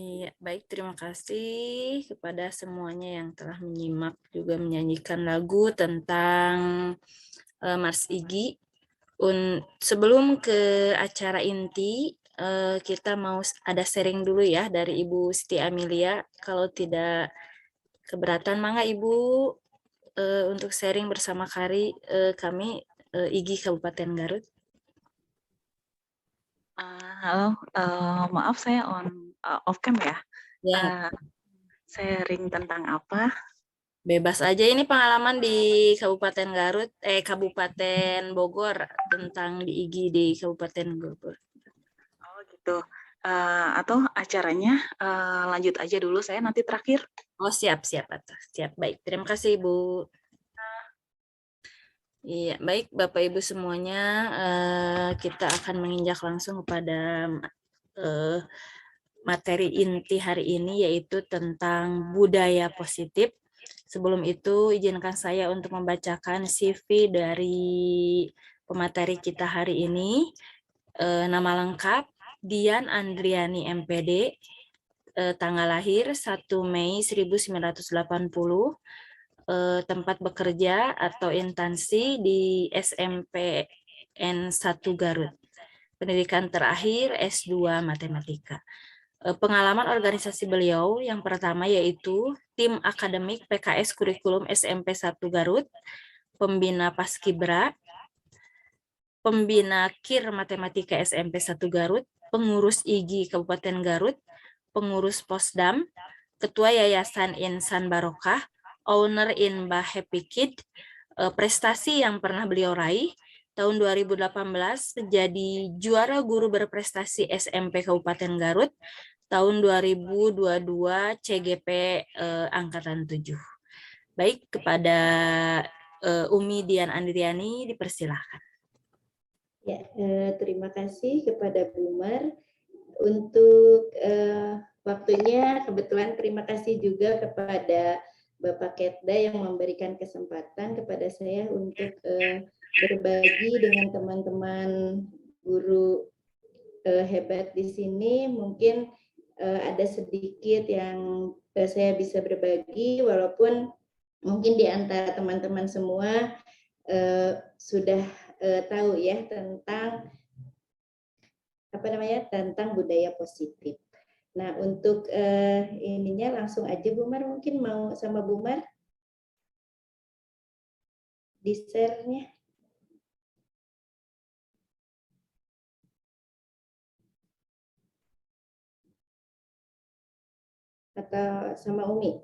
Iya, baik. Terima kasih kepada semuanya yang telah menyimak juga menyanyikan lagu tentang Mars Igi. Sebelum ke acara inti, kita mau ada sharing dulu ya dari Ibu Siti Amelia. Kalau tidak keberatan, mangga Ibu untuk sharing bersama kami Igi Kabupaten Garut. Halo, maaf saya off cam ya. Ya, Sharing tentang apa? bebas aja, ini pengalaman di Kabupaten Garut, Kabupaten Bogor, tentang di Igi di Kabupaten Bogor. Oh gitu. Atau acaranya lanjut aja dulu, saya nanti terakhir. Oh siap, baik. Terima kasih Ibu. Iya, baik Bapak Ibu semuanya, kita akan menginjak langsung kepada materi inti hari ini, yaitu tentang budaya positif. Sebelum itu, izinkan saya untuk membacakan CV dari pemateri kita hari ini. Nama lengkap, Dian Andriani MPD, tanggal lahir 1 Mei 1980, tempat bekerja atau instansi di SMPN 1 Garut. Pendidikan terakhir S2 Matematika. Pengalaman organisasi beliau yang pertama yaitu tim akademik PKS Kurikulum SMP 1 Garut, pembina Paskibra, pembina KIR Matematika SMP 1 Garut, pengurus IGI Kabupaten Garut, pengurus Posdam, ketua Yayasan Insan Barokah, owner Inba Happy Kid. Prestasi yang pernah beliau raih, tahun 2018 menjadi juara guru berprestasi SMP Kabupaten Garut, tahun 2022 CGP Angkatan 7. Baik, kepada Umi Dian Andriani dipersilahkan. Ya, terima kasih kepada Bu Mar untuk waktunya. Kebetulan terima kasih juga kepada Bapak Ketda yang memberikan kesempatan kepada saya untuk berbagi dengan teman-teman guru hebat di sini. Mungkin ada sedikit yang saya bisa berbagi, walaupun mungkin di antara teman-teman semua sudah tahu ya tentang tentang budaya positif. Nah, untuk ininya langsung aja Bu Mar, mungkin mau sama Bu Mar di share-nya. Atau sama Umi.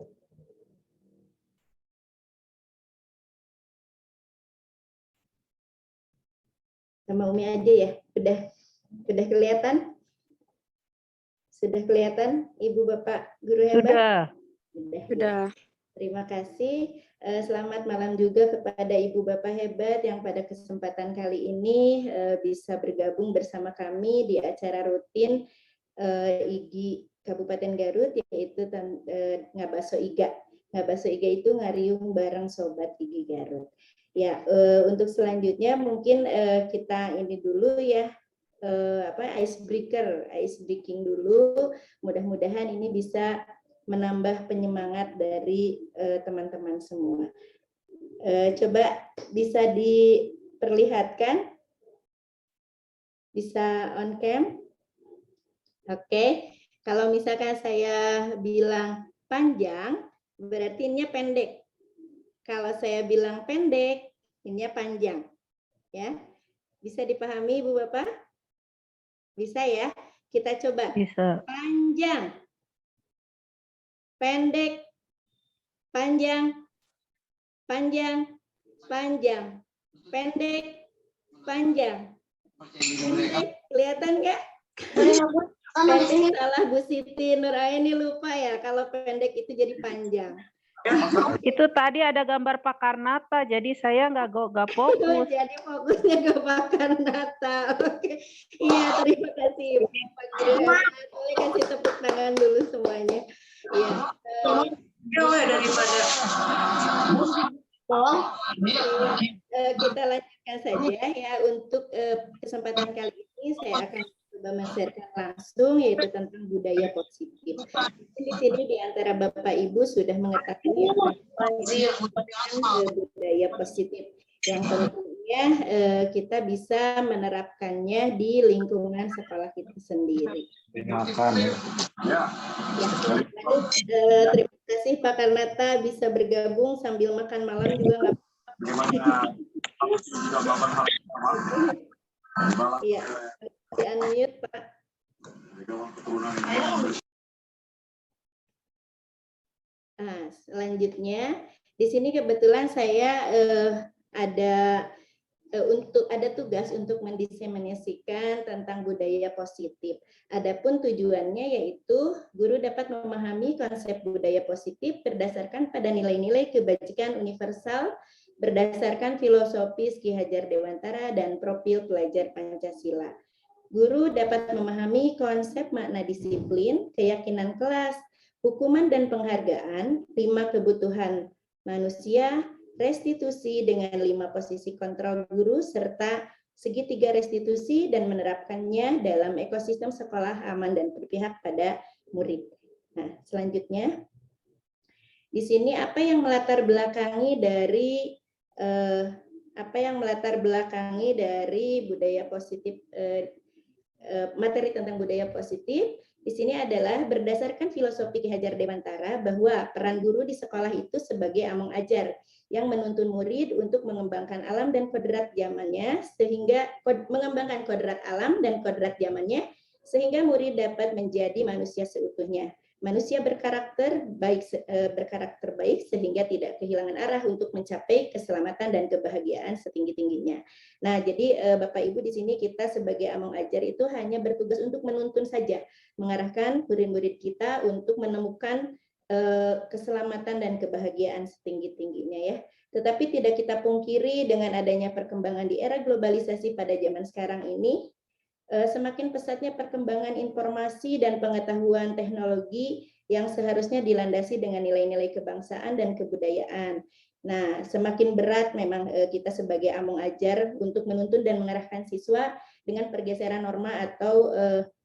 Sama Umi aja ya. Sudah kelihatan? Sudah kelihatan Ibu Bapak guru hebat? Sudah. Terima kasih. Selamat malam juga kepada Ibu Bapak hebat yang pada kesempatan kali ini bisa bergabung bersama kami di acara rutin IGI Kabupaten Garut, yaitu Ngabaso Iga. Ngabaso Iga itu ngariung bareng Sobat IGI Garut. Ya, untuk selanjutnya mungkin kita ini dulu ya, ice breaking dulu. Mudah-mudahan ini bisa menambah penyemangat dari teman-teman semua. Coba bisa diperlihatkan, bisa on cam. Oke, kalau misalkan saya bilang panjang, berarti ini pendek. Kalau saya bilang pendek, ini panjang. Ya, bisa dipahami Ibu Bapak? Bisa ya? Kita coba. Bisa. Panjang. Pendek. Panjang. Panjang. Panjang. Pendek. Panjang. Kelihatan nggak? Pendek salah Bu Siti Nuraini, lupa ya kalau pendek itu jadi panjang. Itu tadi ada gambar Pak Karnata, jadi saya nggak fokus. Jadi fokusnya ke Pak Karnata. Oke. Iya, terima kasih Pak Guru. Boleh kasih tepuk tangan dulu semuanya. Iya. Kita lanjutkan saja ya untuk kesempatan kali ini saya akan coba men-sharekan langsung yaitu tentang budaya positif. Di sini di antara Bapak Ibu sudah mengetahui budaya positif yang tentunya kita bisa menerapkannya di lingkungan sekolah kita sendiri. Ya, terima kasih Pak Karnata bisa bergabung sambil makan malam juga nggak. Iya, di unmute Pak. Nah, selanjutnya di sini kebetulan saya ada tugas untuk mendiseminasikan tentang budaya positif. Adapun tujuannya yaitu guru dapat memahami konsep budaya positif berdasarkan pada nilai-nilai kebajikan universal berdasarkan filosofis Ki Hajar Dewantara dan profil pelajar Pancasila. Guru dapat memahami konsep makna disiplin, keyakinan kelas, hukuman dan penghargaan, 5 kebutuhan manusia, restitusi dengan 5 posisi kontrol guru, serta segitiga restitusi dan menerapkannya dalam ekosistem sekolah aman dan berpihak pada murid. Nah, selanjutnya, di sini apa yang melatar belakangi dari budaya positif, materi tentang budaya positif. Di sini adalah berdasarkan filosofi Ki Hajar Dewantara bahwa peran guru di sekolah itu sebagai among ajar yang menuntun murid untuk mengembangkan alam dan kodrat zamannya sehingga murid dapat menjadi manusia seutuhnya. Manusia berkarakter baik sehingga tidak kehilangan arah untuk mencapai keselamatan dan kebahagiaan setinggi-tingginya. Nah, jadi Bapak Ibu di sini kita sebagai among ajar itu hanya bertugas untuk menuntun saja, mengarahkan murid-murid kita untuk menemukan keselamatan dan kebahagiaan setinggi-tingginya ya. Tetapi tidak kita pungkiri dengan adanya perkembangan di era globalisasi pada zaman sekarang ini, semakin pesatnya perkembangan informasi dan pengetahuan teknologi yang seharusnya dilandasi dengan nilai-nilai kebangsaan dan kebudayaan. Nah, semakin berat memang kita sebagai among ajar untuk menuntun dan mengarahkan siswa dengan pergeseran norma atau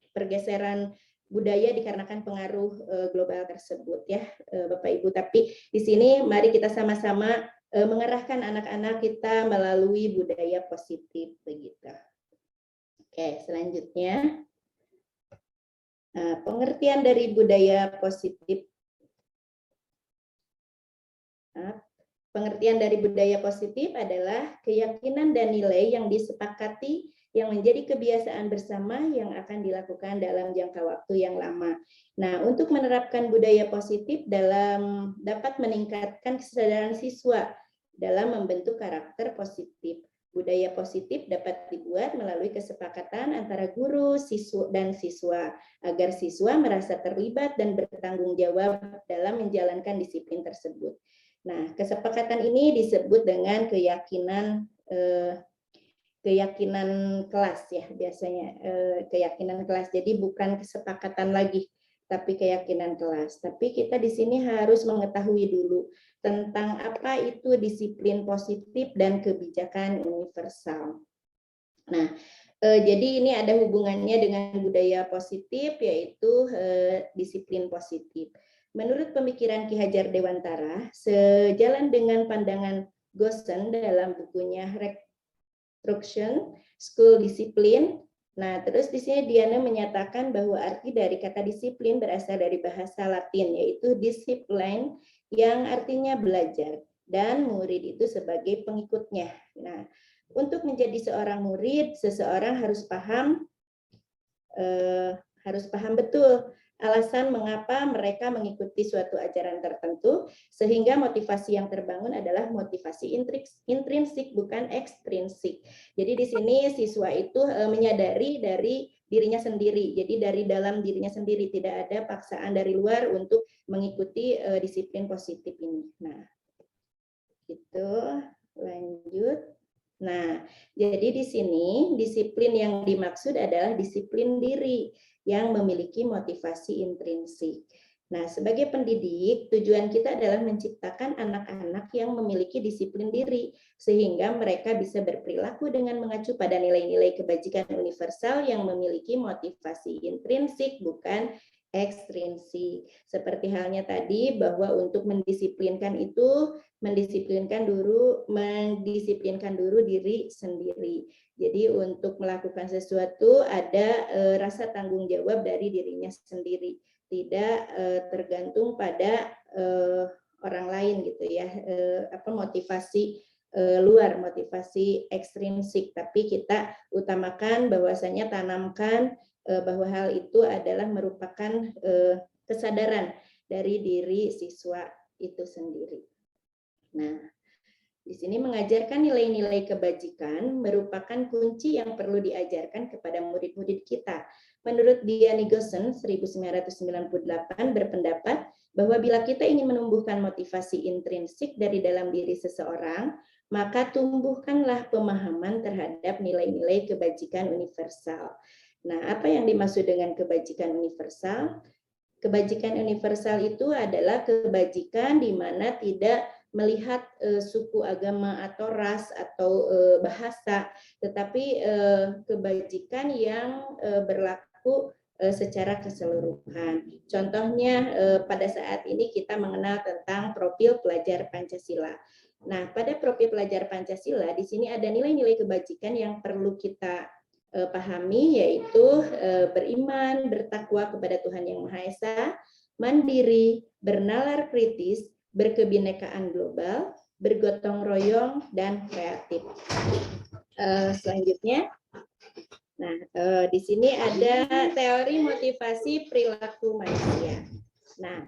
pergeseran budaya dikarenakan pengaruh global tersebut ya, Bapak Ibu. Tapi di sini mari kita sama-sama mengarahkan anak-anak kita melalui budaya positif begitu. Oke, selanjutnya pengertian dari budaya positif. Pengertian dari budaya positif adalah keyakinan dan nilai yang disepakati yang menjadi kebiasaan bersama yang akan dilakukan dalam jangka waktu yang lama. Nah, untuk menerapkan budaya positif dapat meningkatkan kesadaran siswa dalam membentuk karakter positif. Budaya positif dapat dibuat melalui kesepakatan antara guru, siswa, dan siswa agar siswa merasa terlibat dan bertanggung jawab dalam menjalankan disiplin tersebut. Nah, kesepakatan ini disebut dengan keyakinan kelas ya biasanya, keyakinan kelas. Jadi bukan kesepakatan lagi, tapi keyakinan kelas. Tapi kita di sini harus mengetahui dulu tentang apa itu disiplin positif dan kebijakan universal. Nah, jadi ini ada hubungannya dengan budaya positif, yaitu disiplin positif. Menurut pemikiran Ki Hajar Dewantara, sejalan dengan pandangan Gosen dalam bukunya Reconstruction School Discipline. Nah, terus di sini Diana menyatakan bahwa arti dari kata disiplin berasal dari bahasa Latin, yaitu discipline, yang artinya belajar, dan murid itu sebagai pengikutnya. Nah, untuk menjadi seorang murid, seseorang harus paham betul alasan mengapa mereka mengikuti suatu ajaran tertentu, sehingga motivasi yang terbangun adalah motivasi intrinsik bukan ekstrinsik. Jadi di sini siswa itu menyadari dari dirinya sendiri, jadi dari dalam dirinya sendiri, tidak ada paksaan dari luar untuk mengikuti disiplin positif ini. Nah, gitu, lanjut. Nah, jadi di sini disiplin yang dimaksud adalah disiplin diri yang memiliki motivasi intrinsik. Nah, sebagai pendidik, tujuan kita adalah menciptakan anak-anak yang memiliki disiplin diri, sehingga mereka bisa berperilaku dengan mengacu pada nilai-nilai kebajikan universal yang memiliki motivasi intrinsik, bukan ekstrinsik. Seperti halnya tadi, bahwa untuk mendisiplinkan itu, mendisiplinkan dulu diri sendiri. Jadi untuk melakukan sesuatu ada rasa tanggung jawab dari dirinya sendiri, tidak tergantung pada orang lain gitu ya, motivasi luar, motivasi ekstrinsik, tapi kita utamakan bahwasanya tanamkan bahwa hal itu adalah merupakan kesadaran dari diri siswa itu sendiri. Nah, di sini mengajarkan nilai-nilai kebajikan merupakan kunci yang perlu diajarkan kepada murid-murid kita. Menurut Diane Gossen 1998 berpendapat bahwa bila kita ingin menumbuhkan motivasi intrinsik dari dalam diri seseorang, maka tumbuhkanlah pemahaman terhadap nilai-nilai kebajikan universal. Nah, apa yang dimaksud dengan kebajikan universal? Kebajikan universal itu adalah kebajikan di mana tidak melihat suku, agama, atau ras, atau bahasa, tetapi kebajikan yang berlaku secara keseluruhan. Contohnya pada saat ini kita mengenal tentang profil pelajar Pancasila. Nah, pada profil pelajar Pancasila di sini ada nilai-nilai kebajikan yang perlu kita pahami, yaitu beriman, bertakwa kepada Tuhan Yang Maha Esa, mandiri, bernalar kritis, berkebinekaan global, bergotong royong, dan kreatif. Selanjutnya, nah di sini ada teori motivasi perilaku manusia. Nah,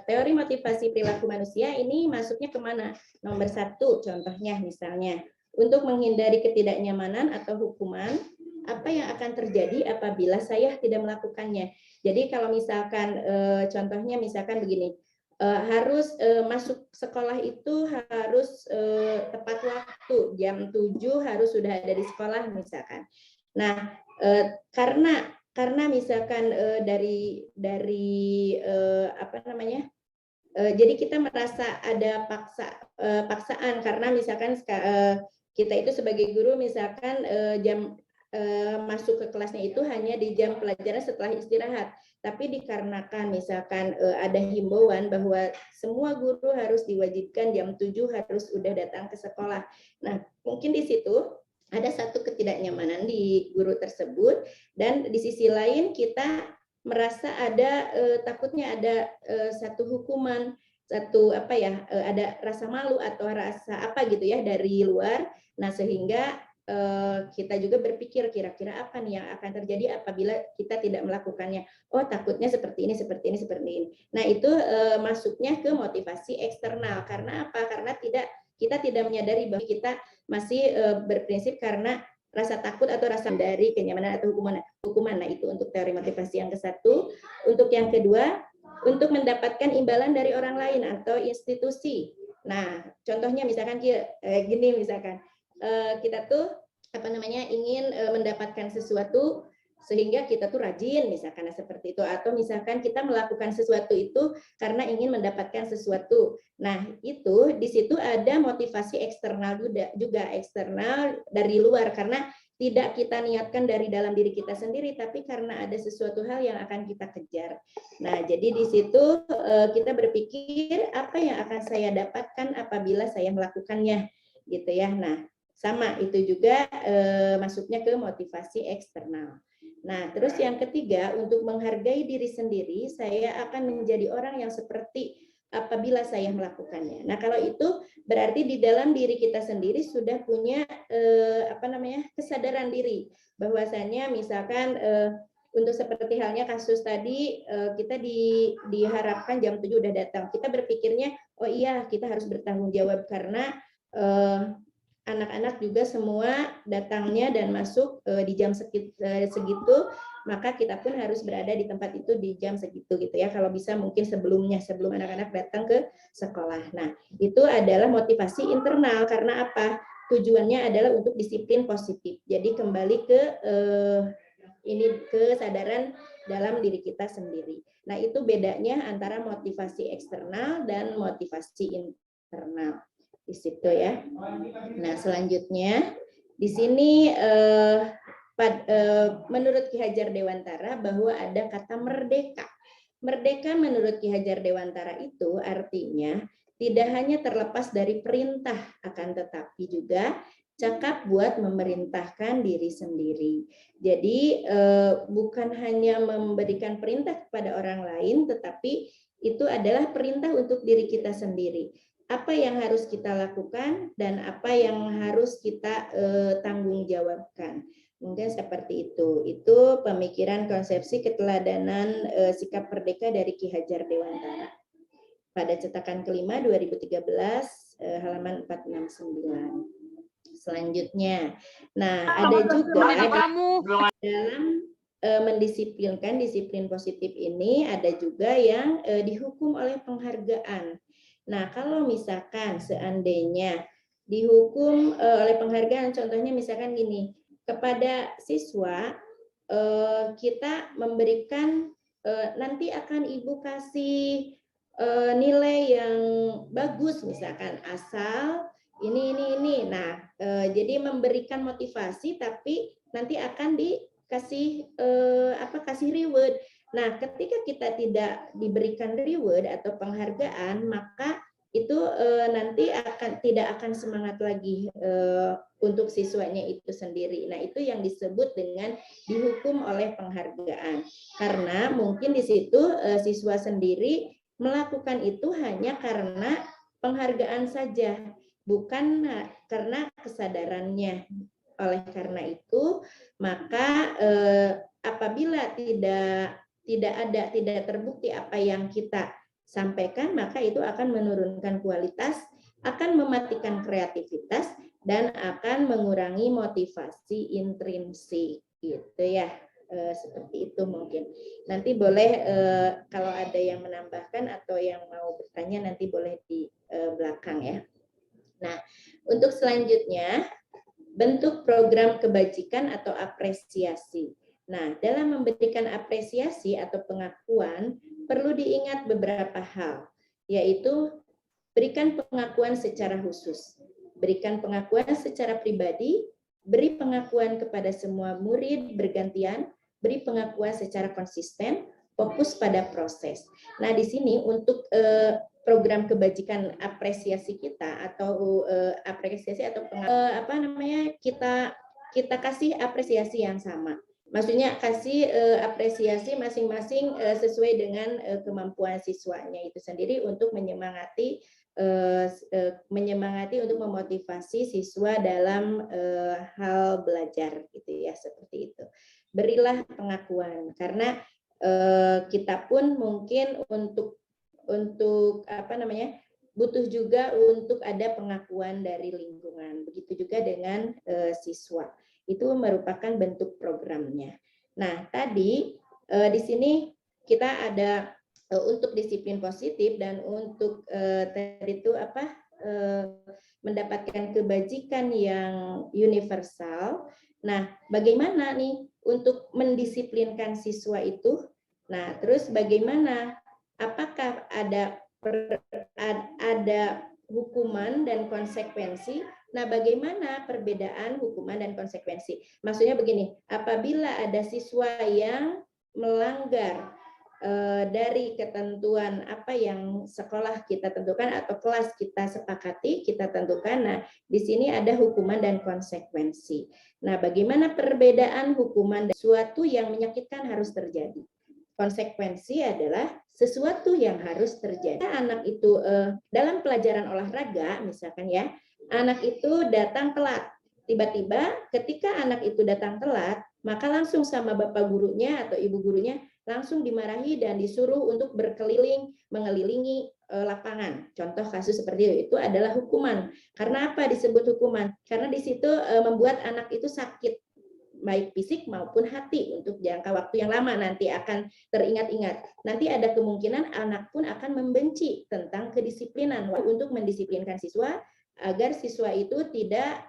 teori motivasi perilaku manusia ini masuknya kemana? Nomor 1, contohnya misalnya, untuk menghindari ketidaknyamanan atau hukuman, apa yang akan terjadi apabila saya tidak melakukannya? Jadi kalau misalkan contohnya misalkan begini, harus masuk sekolah itu harus tepat waktu, jam 7 harus sudah ada di sekolah misalkan. Nah, karena misalkan dari jadi kita merasa ada paksaan karena misalkan kita itu sebagai guru misalkan masuk ke kelasnya itu hanya di jam pelajaran setelah istirahat. Tapi dikarenakan misalkan ada himbauan bahwa semua guru harus diwajibkan jam 7 harus sudah datang ke sekolah. Nah, mungkin di situ ada satu ketidaknyamanan di guru tersebut, dan di sisi lain kita merasa ada takutnya ada satu hukuman, ada rasa malu atau rasa apa gitu ya dari luar. Nah, sehingga kita juga berpikir kira-kira apa nih yang akan terjadi apabila kita tidak melakukannya. Oh, takutnya seperti ini, seperti ini, seperti ini. Nah, itu masuknya ke motivasi eksternal. Karena apa? Karena kita tidak menyadari bahwa kita masih berprinsip karena rasa takut atau rasa dari kenyamanan atau hukuman. Nah, itu untuk teori motivasi yang ke-1. Untuk yang kedua, untuk mendapatkan imbalan dari orang lain atau institusi. Nah, contohnya misalkan gini misalkan. Kita tuh ingin mendapatkan sesuatu sehingga kita tuh rajin misalkan seperti itu, atau misalkan kita melakukan sesuatu itu karena ingin mendapatkan sesuatu. Nah, itu di situ ada motivasi eksternal juga eksternal dari luar, karena tidak kita niatkan dari dalam diri kita sendiri, tapi karena ada sesuatu hal yang akan kita kejar. Nah, jadi di situ kita berpikir apa yang akan saya dapatkan apabila saya melakukannya, gitu ya. Nah, sama itu juga masuknya ke motivasi eksternal. Nah, terus yang ketiga, untuk menghargai diri sendiri, saya akan menjadi orang yang seperti apabila saya melakukannya. Nah, kalau itu berarti di dalam diri kita sendiri sudah punya kesadaran diri, bahwasanya misalkan untuk seperti halnya kasus tadi, kita diharapkan jam 7 udah datang. Kita berpikirnya, oh iya kita harus bertanggung jawab karena anak-anak juga semua datangnya dan masuk di jam segitu, maka kita pun harus berada di tempat itu di jam segitu gitu ya. Kalau bisa mungkin sebelum anak-anak datang ke sekolah. Nah, itu adalah motivasi internal karena apa? Tujuannya adalah untuk disiplin positif. Jadi kembali ke kesadaran dalam diri kita sendiri. Nah, itu bedanya antara motivasi eksternal dan motivasi internal. Di situ ya. Nah, selanjutnya di sini menurut Ki Hajar Dewantara bahwa ada kata merdeka. Merdeka menurut Ki Hajar Dewantara itu artinya tidak hanya terlepas dari perintah, akan tetapi juga cakap buat memerintahkan diri sendiri. Jadi bukan hanya memberikan perintah kepada orang lain, tetapi itu adalah perintah untuk diri kita sendiri. Apa yang harus kita lakukan dan apa yang harus kita tanggung jawabkan. Mungkin seperti itu. Itu pemikiran konsepsi keteladanan sikap merdeka dari Ki Hajar Dewantara. Pada cetakan kelima 2013 halaman 469. Selanjutnya, nah ada juga dalam mendisiplinkan disiplin positif ini ada juga yang dihukum oleh penghargaan. Nah, kalau misalkan seandainya dihukum oleh penghargaan, contohnya misalkan gini, kepada siswa kita memberikan nanti akan Ibu kasih nilai yang bagus misalkan asal ini. Nah, jadi memberikan motivasi tapi nanti akan dikasih kasih reward. Nah, ketika kita tidak diberikan reward atau penghargaan, maka itu nanti tidak akan semangat lagi untuk siswanya itu sendiri. Nah, itu yang disebut dengan dihukum oleh penghargaan. Karena mungkin di situ siswa sendiri melakukan itu hanya karena penghargaan saja, bukan karena kesadarannya. Oleh karena itu, maka apabila tidak terbukti apa yang kita sampaikan, maka itu akan menurunkan kualitas, akan mematikan kreativitas, dan akan mengurangi motivasi intrinsik, gitu ya. Seperti itu mungkin. Nanti boleh kalau ada yang menambahkan atau yang mau bertanya nanti boleh di belakang ya. Nah, untuk selanjutnya bentuk program kebajikan atau apresiasi. Nah, dalam memberikan apresiasi atau pengakuan perlu diingat beberapa hal, yaitu berikan pengakuan secara khusus, berikan pengakuan secara pribadi, beri pengakuan kepada semua murid bergantian, beri pengakuan secara konsisten, fokus pada proses. Nah, di sini untuk program kebajikan apresiasi kita atau apresiasi atau kita kasih apresiasi yang sama. Maksudnya kasih apresiasi masing-masing sesuai dengan kemampuan siswanya itu sendiri untuk menyemangati untuk memotivasi siswa dalam hal belajar gitu ya, seperti itu. Berilah pengakuan karena kita pun mungkin untuk butuh juga untuk ada pengakuan dari lingkungan. Begitu juga dengan siswa. Itu merupakan bentuk programnya. Nah, tadi di sini kita ada untuk disiplin positif dan untuk tadi itu mendapatkan kebajikan yang universal. Nah, bagaimana nih untuk mendisiplinkan siswa itu? Nah, terus bagaimana? Apakah ada hukuman dan konsekuensi? Nah, bagaimana perbedaan hukuman dan konsekuensi? Maksudnya begini, apabila ada siswa yang melanggar dari ketentuan apa yang sekolah kita tentukan atau kelas kita sepakati, kita tentukan, nah di sini ada hukuman dan konsekuensi. Nah, bagaimana perbedaan hukuman dan sesuatu yang menyakitkan harus terjadi? Konsekuensi adalah sesuatu yang harus terjadi. Anak itu dalam pelajaran olahraga misalkan ya, anak itu datang telat. Tiba-tiba ketika anak itu datang telat, maka langsung sama bapak gurunya atau ibu gurunya langsung dimarahi dan disuruh untuk berkeliling mengelilingi lapangan. Contoh kasus seperti itu adalah hukuman. Karena apa disebut hukuman? Karena di situ membuat anak itu sakit, baik fisik maupun hati untuk jangka waktu yang lama, nanti akan teringat-ingat. Nanti ada kemungkinan anak pun akan membenci tentang kedisiplinan untuk mendisiplinkan siswa agar siswa itu tidak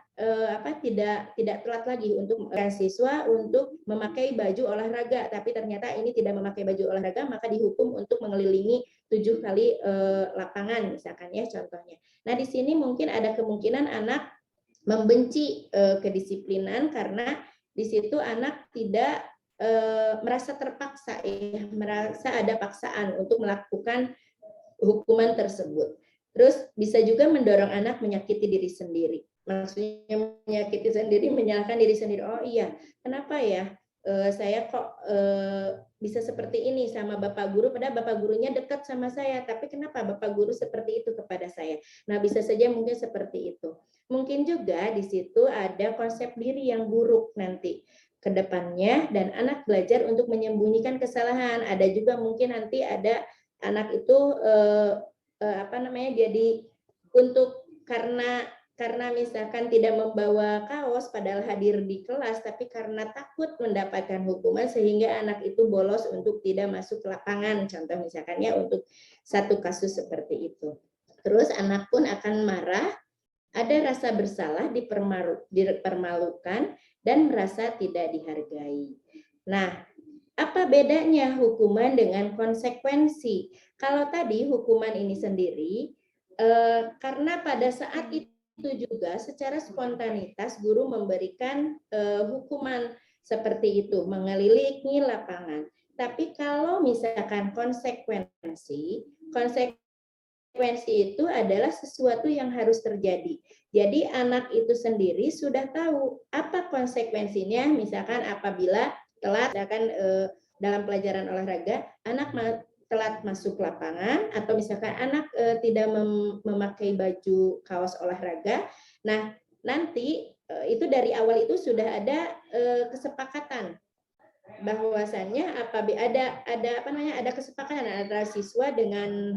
telat lagi untuk siswa untuk memakai baju olahraga, tapi ternyata ini tidak memakai baju olahraga, maka dihukum untuk mengelilingi 7 kali lapangan misalkan ya contohnya. Nah di sini mungkin ada kemungkinan anak membenci kedisiplinan karena di situ anak tidak merasa terpaksa, merasa ada paksaan untuk melakukan hukuman tersebut. Terus bisa juga mendorong anak menyakiti diri sendiri. Maksudnya menyakiti sendiri, menyalahkan diri sendiri. Oh iya, kenapa ya saya kok bisa seperti ini sama bapak guru, padahal bapak gurunya dekat sama saya, tapi kenapa bapak guru seperti itu kepada saya? Nah bisa saja mungkin seperti itu. Mungkin juga di situ ada konsep diri yang buruk nanti ke depannya dan anak belajar untuk menyembunyikan kesalahan. Ada juga mungkin nanti ada anak itu jadi untuk karena misalkan tidak membawa kaos padahal hadir di kelas, tapi karena takut mendapatkan hukuman sehingga anak itu bolos untuk tidak masuk ke lapangan, contoh misalkan ya untuk satu kasus seperti itu. Terus anak pun akan marah, ada rasa bersalah, dipermalukan, dan merasa tidak dihargai. Nah, apa bedanya hukuman dengan konsekuensi? Kalau tadi hukuman ini sendiri, karena pada saat itu juga secara spontanitas guru memberikan hukuman seperti itu, mengelilingi lapangan. Tapi kalau misalkan konsekuensi itu adalah sesuatu yang harus terjadi. Jadi anak itu sendiri sudah tahu apa konsekuensinya, misalkan apabila telat dalam pelajaran olahraga, anak telat masuk lapangan, atau misalkan anak tidak memakai baju kaos olahraga. Nah, nanti itu dari awal itu sudah ada kesepakatan bahwasannya ada kesepakatan antara siswa dengan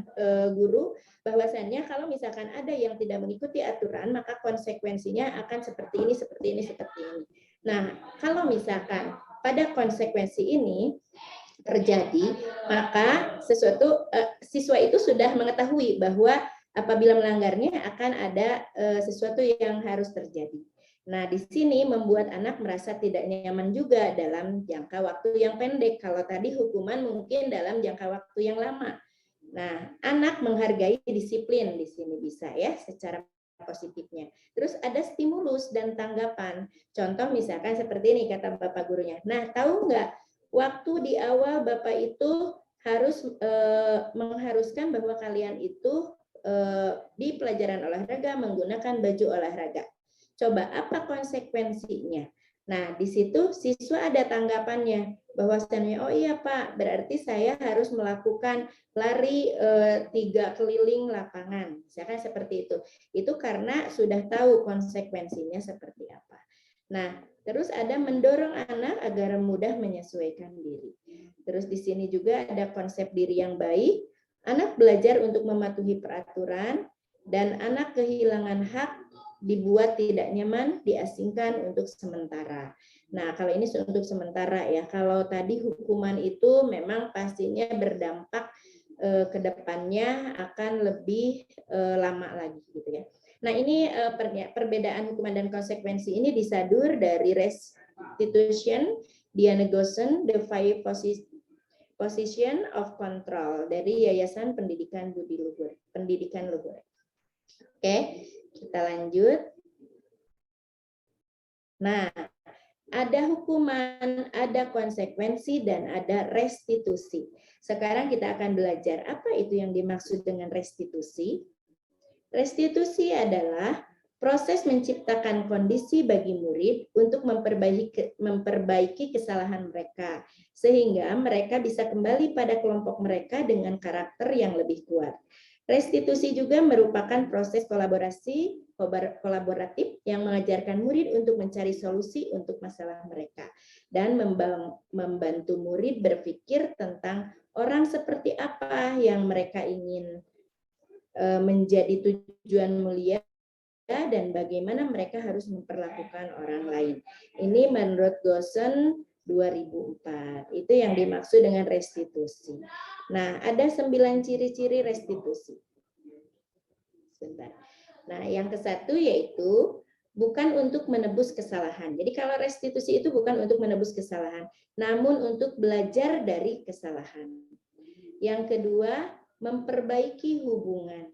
guru bahwasannya kalau misalkan ada yang tidak mengikuti aturan maka konsekuensinya akan seperti ini. Nah, kalau misalkan pada konsekuensi ini terjadi, maka siswa itu sudah mengetahui bahwa apabila melanggarnya akan ada sesuatu yang harus terjadi. Nah, di sini membuat anak merasa tidak nyaman juga dalam jangka waktu yang pendek. Kalau tadi hukuman mungkin dalam jangka waktu yang lama. Nah, anak menghargai disiplin di sini bisa ya secara positifnya. Terus ada stimulus dan tanggapan. Contoh misalkan seperti ini kata bapak gurunya. Nah, tahu nggak waktu di awal bapak itu harus mengharuskan bahwa kalian itu di pelajaran olahraga menggunakan baju olahraga. Coba apa konsekuensinya? Nah, di situ siswa ada tanggapannya bahwasannya, oh iya Pak, berarti saya harus melakukan lari 3 keliling lapangan. Misalkan seperti itu. Itu karena sudah tahu konsekuensinya seperti apa. Nah, terus ada mendorong anak agar mudah menyesuaikan diri. Terus di sini juga ada konsep diri yang baik. Anak belajar untuk mematuhi peraturan dan anak kehilangan hak dibuat tidak nyaman, diasingkan untuk sementara. Nah, kalau ini untuk sementara ya. Kalau tadi hukuman itu memang pastinya berdampak ke depannya akan lebih lama lagi gitu ya. Nah, ini perbedaan hukuman dan konsekuensi ini disadur dari Restitution, Diana Gossen, The Five Position of Control dari Yayasan Pendidikan Budi Luhur. Oke. Kita lanjut. Nah, ada hukuman, ada konsekuensi, dan ada restitusi. Sekarang kita akan belajar apa itu yang dimaksud dengan restitusi. Restitusi adalah proses menciptakan kondisi bagi murid untuk memperbaiki kesalahan mereka, sehingga mereka bisa kembali pada kelompok mereka dengan karakter yang lebih kuat. Restitusi juga merupakan proses kolaboratif yang mengajarkan murid untuk mencari solusi untuk masalah mereka dan membantu murid berpikir tentang orang seperti apa yang mereka ingin menjadi tujuan mulia dan bagaimana mereka harus memperlakukan orang lain. Ini menurut Gosen 2004. Itu yang dimaksud dengan restitusi. Nah, ada 9 ciri-ciri restitusi. Sebentar. Nah, yang ke-1 yaitu bukan untuk menebus kesalahan. Jadi kalau restitusi itu bukan untuk menebus kesalahan, namun untuk belajar dari kesalahan. Yang kedua, memperbaiki hubungan.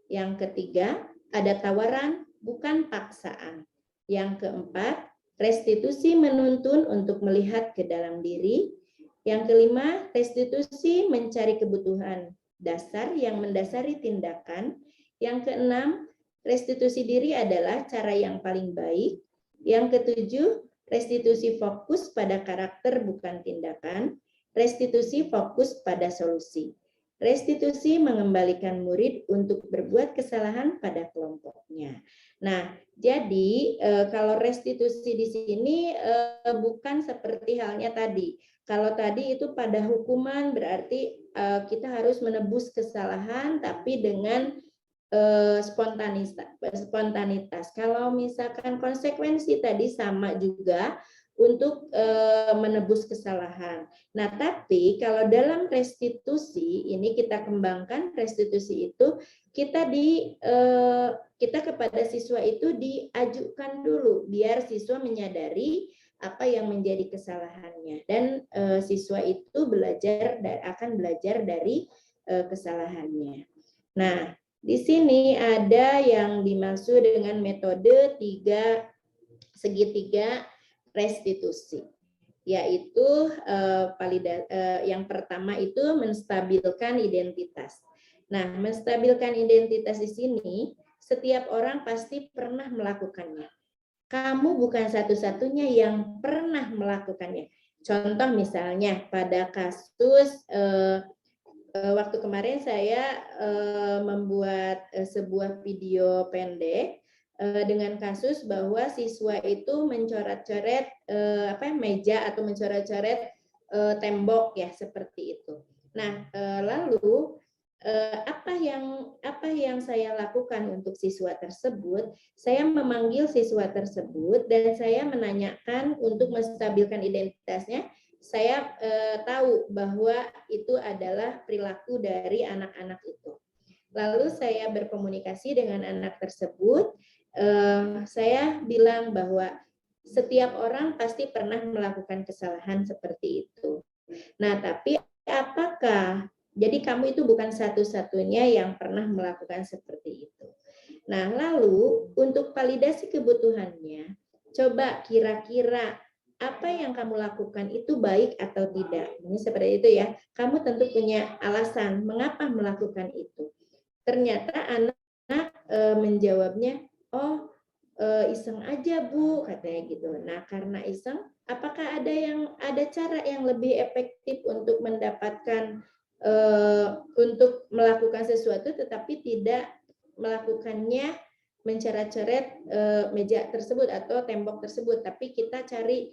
Yang ketiga, ada tawaran, bukan paksaan. Yang keempat, restitusi menuntun untuk melihat ke dalam diri. Yang kelima, restitusi mencari kebutuhan dasar yang mendasari tindakan. Yang keenam, restitusi diri adalah cara yang paling baik. Yang ketujuh, restitusi fokus pada karakter bukan tindakan. Restitusi fokus pada solusi. Restitusi mengembalikan murid untuk berbuat kesalahan pada kelompoknya. Nah, jadi kalau restitusi di sini bukan seperti halnya tadi. Kalau tadi itu pada hukuman berarti kita harus menebus kesalahan tapi dengan spontanitas. Kalau misalkan konsekuensi tadi sama juga untuk menebus kesalahan. Nah, tapi kalau dalam restitusi ini kita kembangkan restitusi itu kita kepada siswa itu diajukan dulu biar siswa menyadari apa yang menjadi kesalahannya dan siswa itu akan belajar dari kesalahannya. Nah, di sini ada yang dimaksud dengan metode segitiga restitusi, yaitu yang pertama itu menstabilkan identitas. Nah, menstabilkan identitas di sini setiap orang pasti pernah melakukannya. Kamu bukan satu-satunya yang pernah melakukannya. Contoh misalnya pada kasus waktu kemarin saya membuat sebuah video pendek dengan kasus bahwa siswa itu mencoret-coret meja atau mencoret-coret tembok ya seperti itu. Nah, lalu apa yang saya lakukan untuk siswa tersebut? Saya memanggil siswa tersebut dan saya menanyakan untuk menstabilkan identitasnya. Saya tahu bahwa itu adalah perilaku dari anak-anak itu. Lalu saya berkomunikasi dengan anak tersebut. Saya bilang bahwa setiap orang pasti pernah melakukan kesalahan seperti itu. Nah, tapi apakah jadi kamu itu bukan satu-satunya yang pernah melakukan seperti itu. Nah, lalu untuk validasi kebutuhannya, coba kira-kira apa yang kamu lakukan itu baik atau tidak. Ini seperti itu ya. Kamu tentu punya alasan mengapa melakukan itu. Ternyata anak menjawabnya, oh iseng aja Bu, katanya gitu. Nah, karena iseng, apakah ada cara yang lebih efektif untuk mendapatkan untuk melakukan sesuatu tetapi tidak melakukannya mencoret-coret meja tersebut atau tembok tersebut, tapi kita cari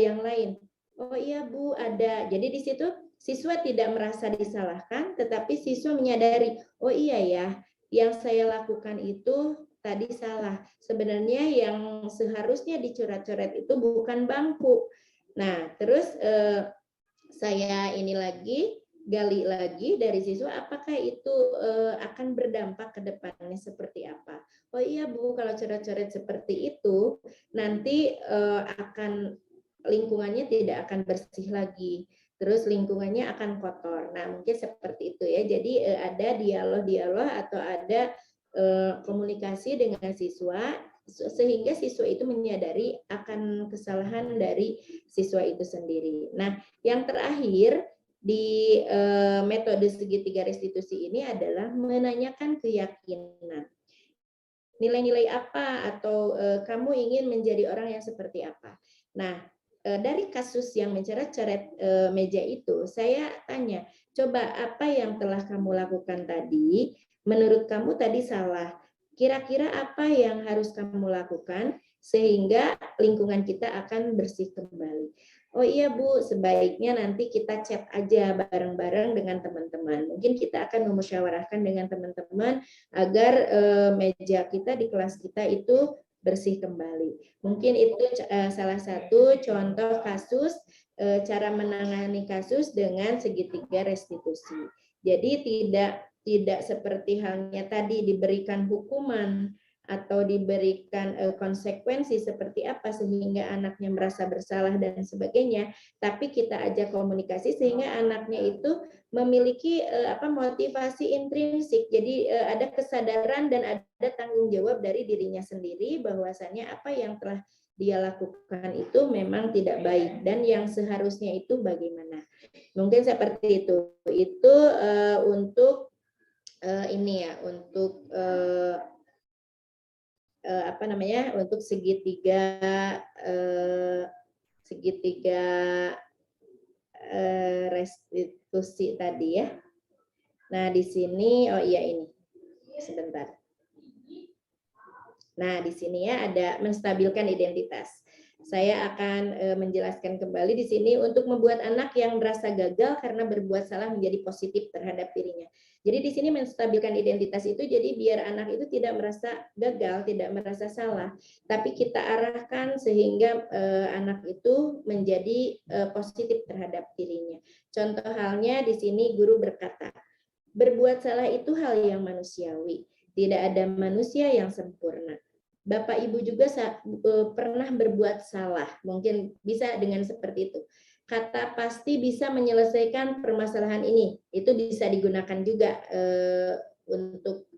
yang lain. Oh iya Bu, ada. Jadi di situ siswa tidak merasa disalahkan, tetapi siswa menyadari, oh iya ya, yang saya lakukan itu tadi salah. Sebenarnya yang seharusnya dicoret-coret itu bukan bangku. Nah, terus saya gali lagi dari siswa, apakah itu akan berdampak ke depannya seperti apa? Oh iya Bu, kalau coret-coret seperti itu, nanti lingkungannya tidak akan bersih lagi. Terus lingkungannya akan kotor. Nah, mungkin seperti itu ya. Jadi ada dialog atau ada komunikasi dengan siswa sehingga siswa itu menyadari akan kesalahan dari siswa itu sendiri. Nah, yang terakhir di metode segitiga restitusi ini adalah menanyakan keyakinan. Nilai-nilai apa atau kamu ingin menjadi orang yang seperti apa? Nah, dari kasus yang mencoret-coret meja itu, saya tanya, coba apa yang telah kamu lakukan tadi menurut kamu tadi salah. Kira-kira apa yang harus kamu lakukan sehingga lingkungan kita akan bersih kembali? Oh iya Bu, sebaiknya nanti kita chat aja bareng-bareng dengan teman-teman. Mungkin kita akan memusyawarahkan dengan teman-teman agar meja kita di kelas kita itu bersih kembali. Mungkin itu salah satu contoh kasus cara menangani kasus dengan segitiga restitusi. Jadi tidak seperti halnya tadi diberikan hukuman atau diberikan konsekuensi seperti apa sehingga anaknya merasa bersalah dan sebagainya, tapi kita ajak komunikasi sehingga anaknya itu memiliki motivasi intrinsik. Jadi ada kesadaran dan ada tanggung jawab dari dirinya sendiri bahwasannya apa yang telah dia lakukan itu memang tidak baik dan yang seharusnya itu bagaimana. Mungkin seperti itu. Itu untuk ini ya, untuk untuk segitiga restitusi tadi ya. Nah, di sini ini. Sebentar. Nah, di sini ya ada menstabilkan identitas. Saya akan menjelaskan kembali di sini untuk membuat anak yang merasa gagal karena berbuat salah menjadi positif terhadap dirinya. Jadi di sini menstabilkan identitas itu jadi biar anak itu tidak merasa gagal, tidak merasa salah, tapi kita arahkan sehingga anak itu menjadi positif terhadap dirinya. Contoh halnya di sini guru berkata, berbuat salah itu hal yang manusiawi. Tidak ada manusia yang sempurna. Bapak Ibu juga pernah berbuat salah, mungkin bisa dengan seperti itu. Kata pasti bisa menyelesaikan permasalahan ini, itu bisa digunakan juga untuk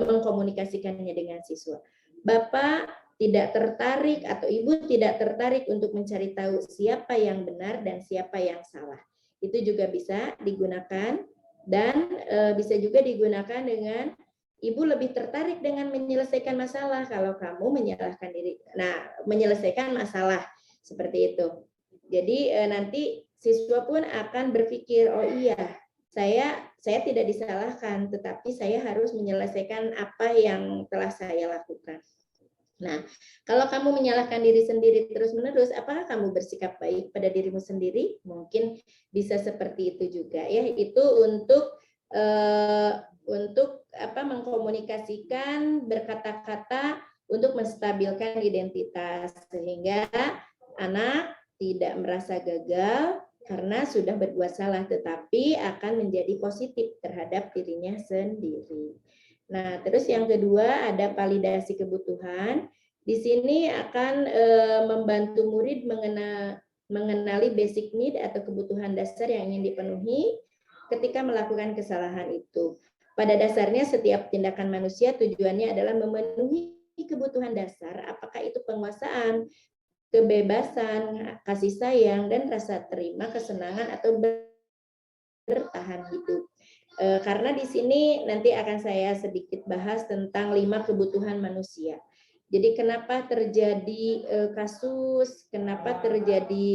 mengkomunikasikannya dengan siswa. Bapak tidak tertarik atau Ibu tidak tertarik untuk mencari tahu siapa yang benar dan siapa yang salah. Itu juga bisa digunakan dan bisa juga digunakan dengan Ibu lebih tertarik dengan menyelesaikan masalah kalau kamu menyalahkan diri. Nah, menyelesaikan masalah seperti itu. Jadi nanti siswa pun akan berpikir, oh iya, saya tidak disalahkan, tetapi saya harus menyelesaikan apa yang telah saya lakukan. Nah, kalau kamu menyalahkan diri sendiri terus-menerus, apakah kamu bersikap baik pada dirimu sendiri? Mungkin bisa seperti itu juga ya. Itu untuk mengkomunikasikan berkata-kata untuk menstabilkan identitas sehingga anak tidak merasa gagal karena sudah berbuat salah tetapi akan menjadi positif terhadap dirinya sendiri. Nah, terus yang kedua ada validasi kebutuhan. Di sini akan membantu murid mengenali basic need atau kebutuhan dasar yang ingin dipenuhi ketika melakukan kesalahan itu. Pada dasarnya setiap tindakan manusia tujuannya adalah memenuhi kebutuhan dasar, apakah itu penguasaan, kebebasan, kasih sayang, dan rasa terima, kesenangan, atau bertahan hidup. Karena di sini nanti akan saya sedikit bahas tentang 5 kebutuhan manusia. Jadi kenapa terjadi kasus, kenapa terjadi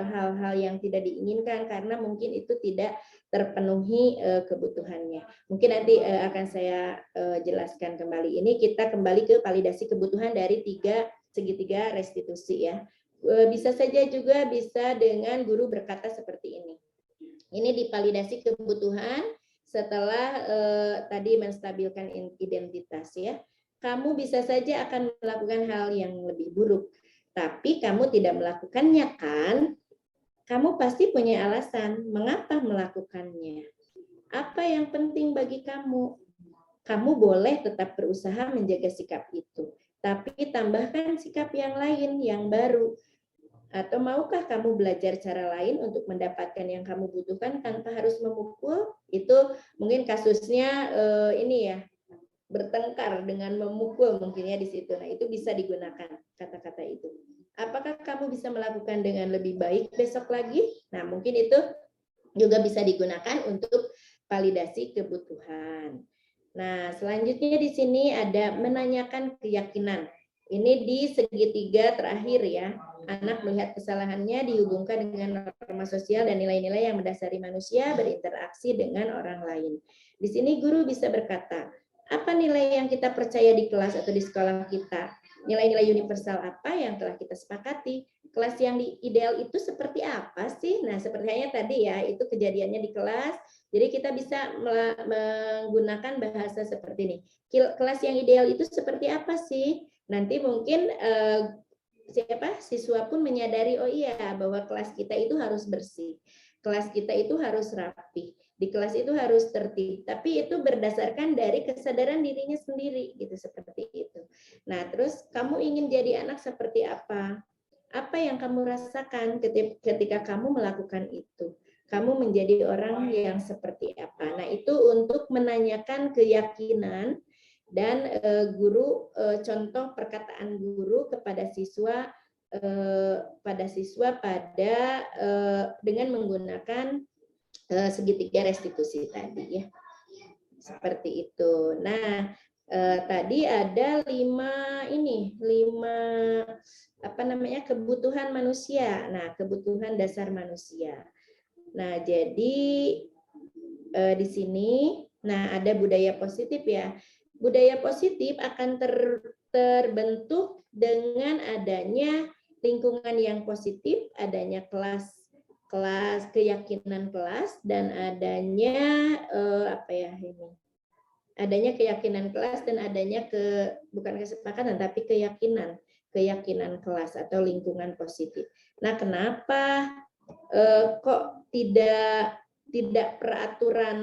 hal-hal yang tidak diinginkan, karena mungkin itu tidak terpenuhi kebutuhannya. Mungkin nanti akan saya jelaskan kembali. Ini kita kembali ke validasi kebutuhan dari segitiga restitusi ya. Bisa saja juga bisa dengan guru berkata seperti ini. Ini divalidasi kebutuhan setelah tadi menstabilkan identitas ya. Kamu bisa saja akan melakukan hal yang lebih buruk, tapi kamu tidak melakukannya kan? Kamu pasti punya alasan mengapa melakukannya. Apa yang penting bagi kamu? Kamu boleh tetap berusaha menjaga sikap itu, tapi tambahkan sikap yang lain, yang baru. Atau maukah kamu belajar cara lain untuk mendapatkan yang kamu butuhkan tanpa harus memukul? Itu mungkin kasusnya ini ya, bertengkar dengan memukul mungkin ya di situ. Nah, itu bisa digunakan kata-kata itu. Apakah kamu bisa melakukan dengan lebih baik besok lagi? Nah, mungkin itu juga bisa digunakan untuk validasi kebutuhan. Nah, selanjutnya di sini ada menanyakan keyakinan. Ini di segitiga terakhir ya. Anak melihat kesalahannya dihubungkan dengan norma sosial dan nilai-nilai yang mendasari manusia berinteraksi dengan orang lain. Di sini guru bisa berkata, apa nilai yang kita percaya di kelas atau di sekolah kita? Nilai-nilai universal apa yang telah kita sepakati? Kelas yang ideal itu seperti apa sih? Nah, seperti halnya tadi ya, itu kejadiannya di kelas. Jadi kita bisa menggunakan bahasa seperti ini. Kelas yang ideal itu seperti apa sih? Nanti mungkin siswa pun menyadari, oh iya, bahwa kelas kita itu harus bersih, kelas kita itu harus rapi, di kelas itu harus tertib, tapi itu berdasarkan dari kesadaran dirinya sendiri, gitu, seperti itu. Nah, terus kamu ingin jadi anak seperti apa? Apa yang kamu rasakan ketika kamu melakukan itu? Kamu menjadi orang yang seperti apa? Nah, itu untuk menanyakan keyakinan dan guru, contoh perkataan guru kepada siswa dengan menggunakan segitiga restitusi tadi ya, seperti itu. Nah, tadi ada 5 kebutuhan manusia. Nah, kebutuhan dasar manusia. Nah, jadi di sini, nah ada budaya positif ya. Budaya positif akan terbentuk dengan adanya lingkungan yang positif, adanya kelas keyakinan kelas, dan adanya adanya keyakinan kelas dan adanya bukan kesepakatan tapi keyakinan kelas atau lingkungan positif. Nah, kenapa kok tidak peraturan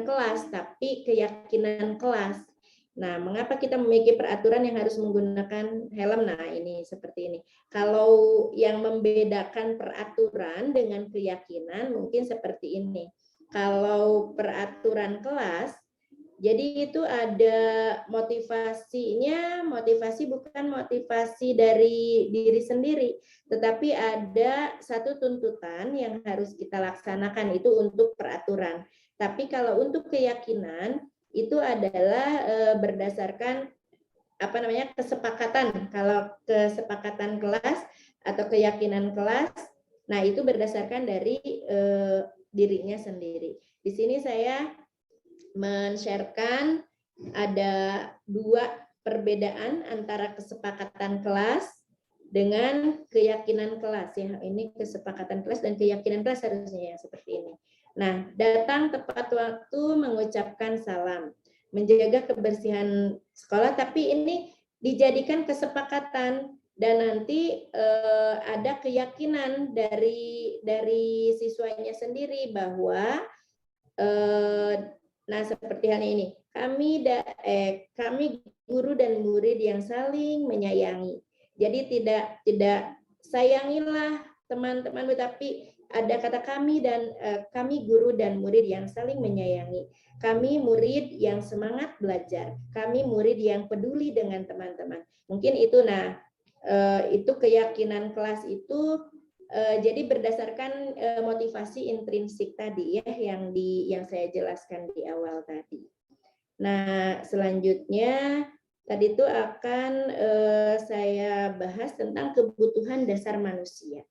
kelas, tapi keyakinan kelas. Nah, mengapa kita memiliki peraturan yang harus menggunakan helm? Nah, ini seperti ini. Kalau yang membedakan peraturan dengan keyakinan mungkin seperti ini. Kalau peraturan kelas, jadi itu ada motivasinya, motivasi bukan motivasi dari diri sendiri, tetapi ada satu tuntutan yang harus kita laksanakan, itu untuk peraturan. Tapi kalau untuk keyakinan, itu adalah berdasarkan kesepakatan. Kalau kesepakatan kelas atau keyakinan kelas, nah itu berdasarkan dari dirinya sendiri. Di sini saya men-sharekan ada 2 perbedaan antara kesepakatan kelas dengan keyakinan kelas ya. Ini kesepakatan kelas dan keyakinan kelas harusnya yang seperti ini. Nah, datang tepat waktu, mengucapkan salam, menjaga kebersihan sekolah, tapi ini dijadikan kesepakatan dan nanti ada keyakinan dari siswanya sendiri bahwa nah, seperti halnya ini, kami guru dan murid yang saling menyayangi. Jadi tidak sayangilah teman-teman, tapi ada kata kami dan kami guru dan murid yang saling menyayangi. Kami murid yang semangat belajar. Kami murid yang peduli dengan teman-teman. Mungkin itu, nah itu keyakinan kelas itu. Jadi berdasarkan motivasi intrinsik tadi ya, yang saya jelaskan di awal tadi. Nah, selanjutnya tadi itu akan saya bahas tentang kebutuhan dasar manusia.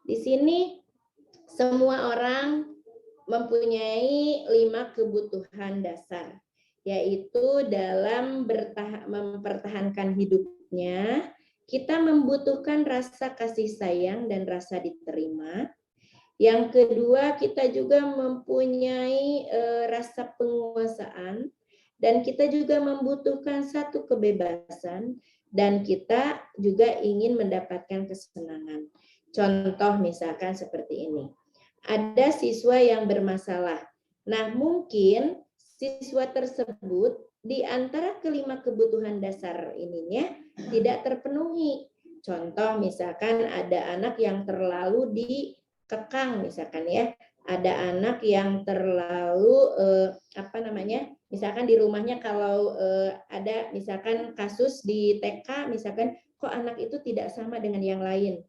Di sini semua orang mempunyai 5 kebutuhan dasar, yaitu dalam mempertahankan hidupnya, kita membutuhkan rasa kasih sayang dan rasa diterima. Yang kedua, kita juga mempunyai rasa penguasaan, dan kita juga membutuhkan satu kebebasan, dan kita juga ingin mendapatkan kesenangan. Contoh misalkan seperti ini. Ada siswa yang bermasalah. Nah, mungkin siswa tersebut di antara kelima kebutuhan dasar ininya tidak terpenuhi. Contoh misalkan ada anak yang terlalu dikekang misalkan ya. Ada anak yang terlalu misalkan di rumahnya kalau ada misalkan kasus di TK misalkan kok anak itu tidak sama dengan yang lain.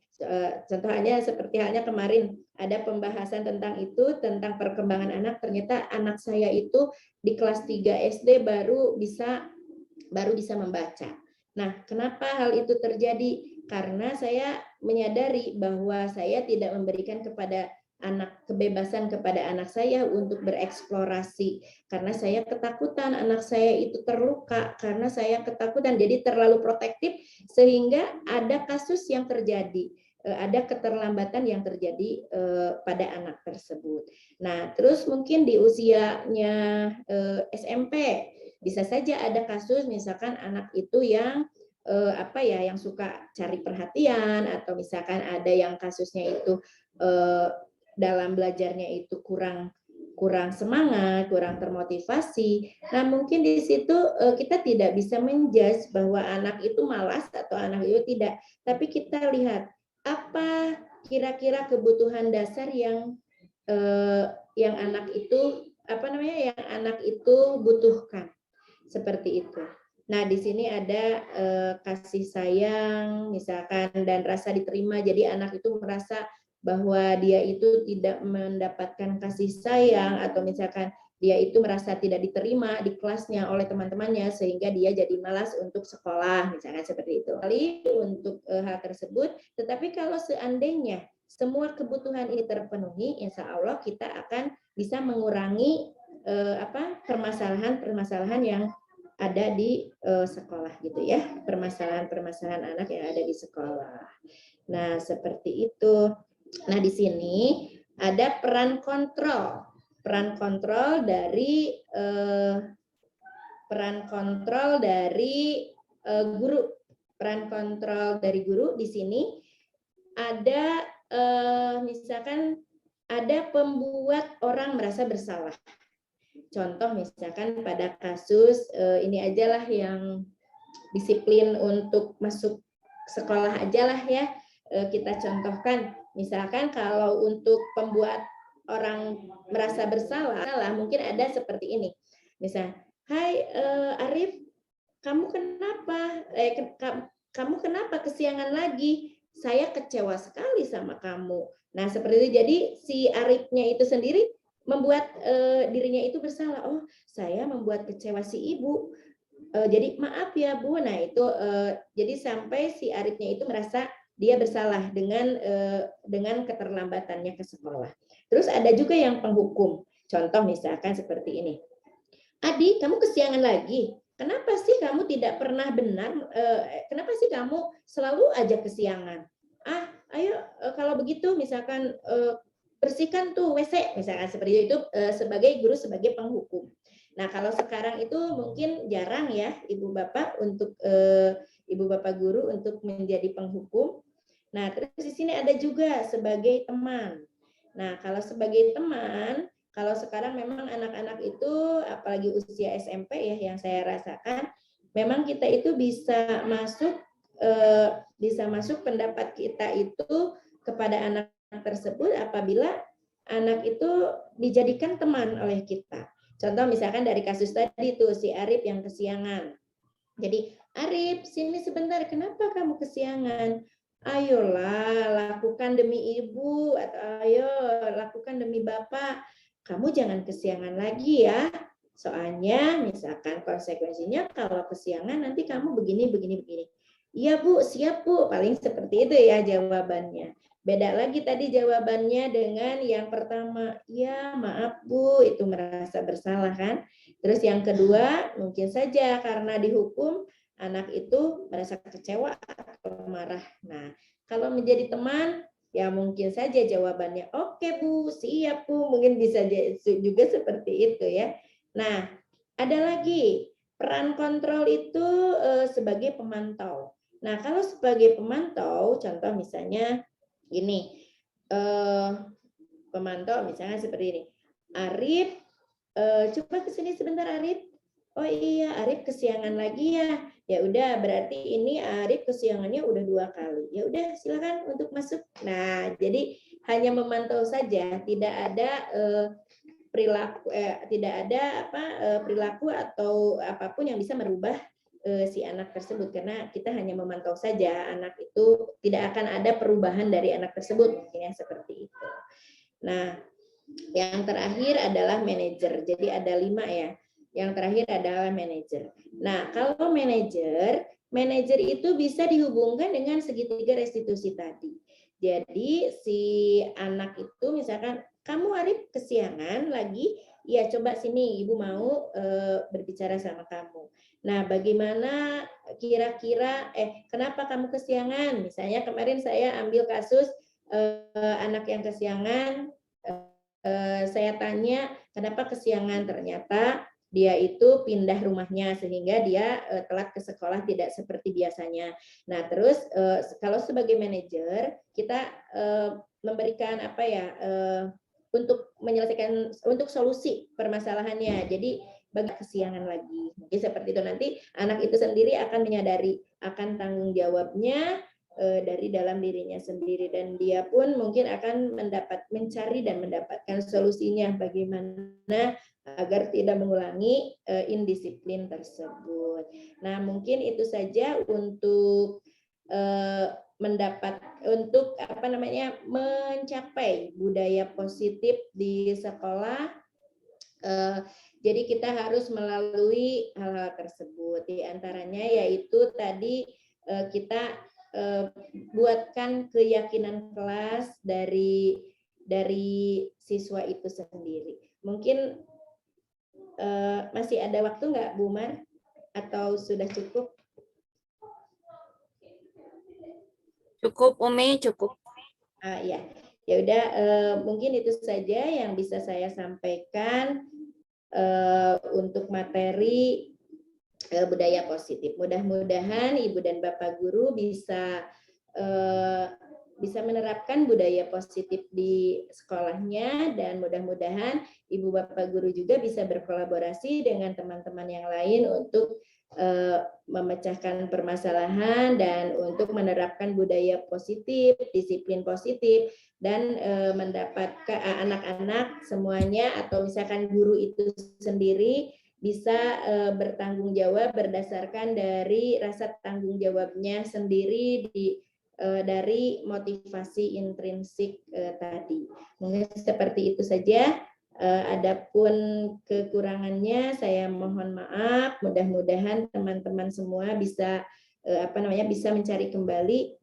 Contohnya seperti halnya kemarin ada pembahasan tentang itu, tentang perkembangan anak. Ternyata anak saya itu di kelas 3 SD baru bisa baru bisa membaca. Nah, kenapa hal itu terjadi? Karena saya menyadari bahwa saya tidak memberikan kebebasan kepada anak saya untuk bereksplorasi, karena saya ketakutan anak saya itu terluka, karena saya ketakutan, jadi terlalu protektif sehingga ada kasus yang terjadi, ada keterlambatan yang terjadi pada anak tersebut. Nah, terus mungkin di usianya SMP bisa saja ada kasus misalkan anak itu yang yang suka cari perhatian, atau misalkan ada yang kasusnya itu dalam belajarnya itu kurang semangat, kurang termotivasi. Nah, mungkin di situ kita tidak bisa menjudge bahwa anak itu malas atau anak itu tidak, tapi kita lihat apa kira-kira kebutuhan dasar yang anak itu yang anak itu butuhkan, seperti itu. Nah, di sini ada kasih sayang misalkan dan rasa diterima, jadi anak itu merasa bahwa dia itu tidak mendapatkan kasih sayang, atau misalkan dia itu merasa tidak diterima di kelasnya oleh teman-temannya sehingga dia jadi malas untuk sekolah, misalkan seperti itu. Kali untuk hal tersebut, tetapi kalau seandainya semua kebutuhan ini terpenuhi, insya Allah kita akan bisa mengurangi permasalahan-permasalahan yang ada di sekolah gitu ya, permasalahan-permasalahan anak yang ada di sekolah. Nah, seperti itu. Nah, di sini ada peran kontrol dari guru. Peran kontrol dari guru di sini ada misalkan ada pembuat orang merasa bersalah. Contoh misalkan pada kasus ini ajalah yang disiplin untuk masuk sekolah ajalah ya, kita contohkan. Misalkan kalau untuk pembuat orang merasa bersalah, mungkin ada seperti ini. Misal, hai Arif, kamu kenapa kesiangan lagi? Saya kecewa sekali sama kamu. Nah, seperti itu. Jadi si Arifnya itu sendiri membuat dirinya itu bersalah. Oh, saya membuat kecewa si ibu. Jadi maaf ya Bu. Nah, itu jadi sampai si Arifnya itu merasa dia bersalah dengan keterlambatannya ke sekolah. Terus ada juga yang penghukum. Contoh misalkan seperti ini. Adi, kamu kesiangan lagi. Kenapa sih kamu tidak pernah benar? Kenapa sih kamu selalu aja kesiangan? Ayo kalau begitu misalkan bersihkan tuh WC, misalkan seperti itu, sebagai guru, sebagai penghukum. Nah, kalau sekarang itu mungkin jarang ya Ibu Bapak untuk Ibu Bapak guru untuk menjadi penghukum. Nah, terus di sini ada juga sebagai teman. Nah, kalau sebagai teman, kalau sekarang memang anak-anak itu apalagi usia SMP ya yang saya rasakan, memang kita itu bisa masuk pendapat kita itu kepada anak tersebut apabila anak itu dijadikan teman oleh kita. Contoh misalkan dari kasus tadi itu si Arif yang kesiangan. Jadi, Arif, sini sebentar, kenapa kamu kesiangan? Ayolah, lakukan demi ibu, atau ayo lakukan demi bapak. Kamu jangan kesiangan lagi ya. Soalnya misalkan konsekuensinya kalau kesiangan nanti kamu begini. Iya Bu, siap Bu. Paling seperti itu ya jawabannya. Beda lagi tadi jawabannya dengan yang pertama, ya maaf Bu, itu merasa bersalah kan. Terus yang kedua, mungkin saja karena dihukum, anak itu merasa kecewa atau marah. Nah, kalau menjadi teman, ya mungkin saja jawabannya, oke Bu, siap Bu, mungkin bisa juga seperti itu ya. Nah, ada lagi, peran kontrol itu sebagai pemantau. Nah, kalau sebagai pemantau, contoh misalnya gini, pemantau misalnya seperti ini, Arif, coba kesini sebentar Arif. Oh iya, Arif kesiangan lagi ya. Ya udah, berarti ini Arif kesiangannya udah 2 kali. Ya udah, silakan untuk masuk. Nah, jadi hanya memantau saja, tidak ada perilaku atau apapun yang bisa merubah si anak tersebut, karena kita hanya memantau saja, anak itu tidak akan ada perubahan dari anak tersebut, mungkin seperti itu. Nah, yang terakhir adalah manajer. Jadi ada 5 ya. yang terakhir adalah manajer. Nah, kalau manajer itu bisa dihubungkan dengan segitiga restitusi tadi. Jadi si anak itu misalkan, kamu Arif kesiangan lagi, ya coba sini ibu mau berbicara sama kamu. Nah, bagaimana kira-kira, kenapa kamu kesiangan? Misalnya kemarin saya ambil kasus anak yang kesiangan, saya tanya kenapa kesiangan, ternyata dia itu pindah rumahnya sehingga dia telat ke sekolah tidak seperti biasanya. Nah, terus kalau sebagai manajer kita memberikan apa ya untuk menyelesaikan untuk solusi permasalahannya. Jadi bagi kesiangan lagi. Mungkin seperti itu, nanti anak itu sendiri akan menyadari akan tanggung jawabnya dari dalam dirinya sendiri, dan dia pun mungkin akan mencari dan mendapatkan solusinya bagaimana agar tidak mengulangi indisiplin tersebut. Nah, mungkin itu saja untuk mencapai budaya positif di sekolah. Jadi kita harus melalui hal-hal tersebut. Di antaranya yaitu tadi kita buatkan keyakinan kelas dari siswa itu sendiri. Mungkin masih ada waktu nggak, Bu Mar? Atau sudah cukup? Cukup, Umi, cukup. Ya, ya udah. Mungkin itu saja yang bisa saya sampaikan untuk materi budaya positif. Mudah-mudahan Ibu dan Bapak Guru bisa menerapkan budaya positif di sekolahnya, dan mudah-mudahan Ibu Bapak Guru juga bisa berkolaborasi dengan teman-teman yang lain untuk memecahkan permasalahan dan untuk menerapkan budaya positif, disiplin positif, dan mendapatkan anak-anak semuanya atau misalkan guru itu sendiri bisa bertanggung jawab berdasarkan dari rasa tanggung jawabnya sendiri dari motivasi intrinsik tadi. Mungkin seperti itu saja. Adapun kekurangannya saya mohon maaf. Mudah-mudahan teman-teman semua bisa bisa mencari kembali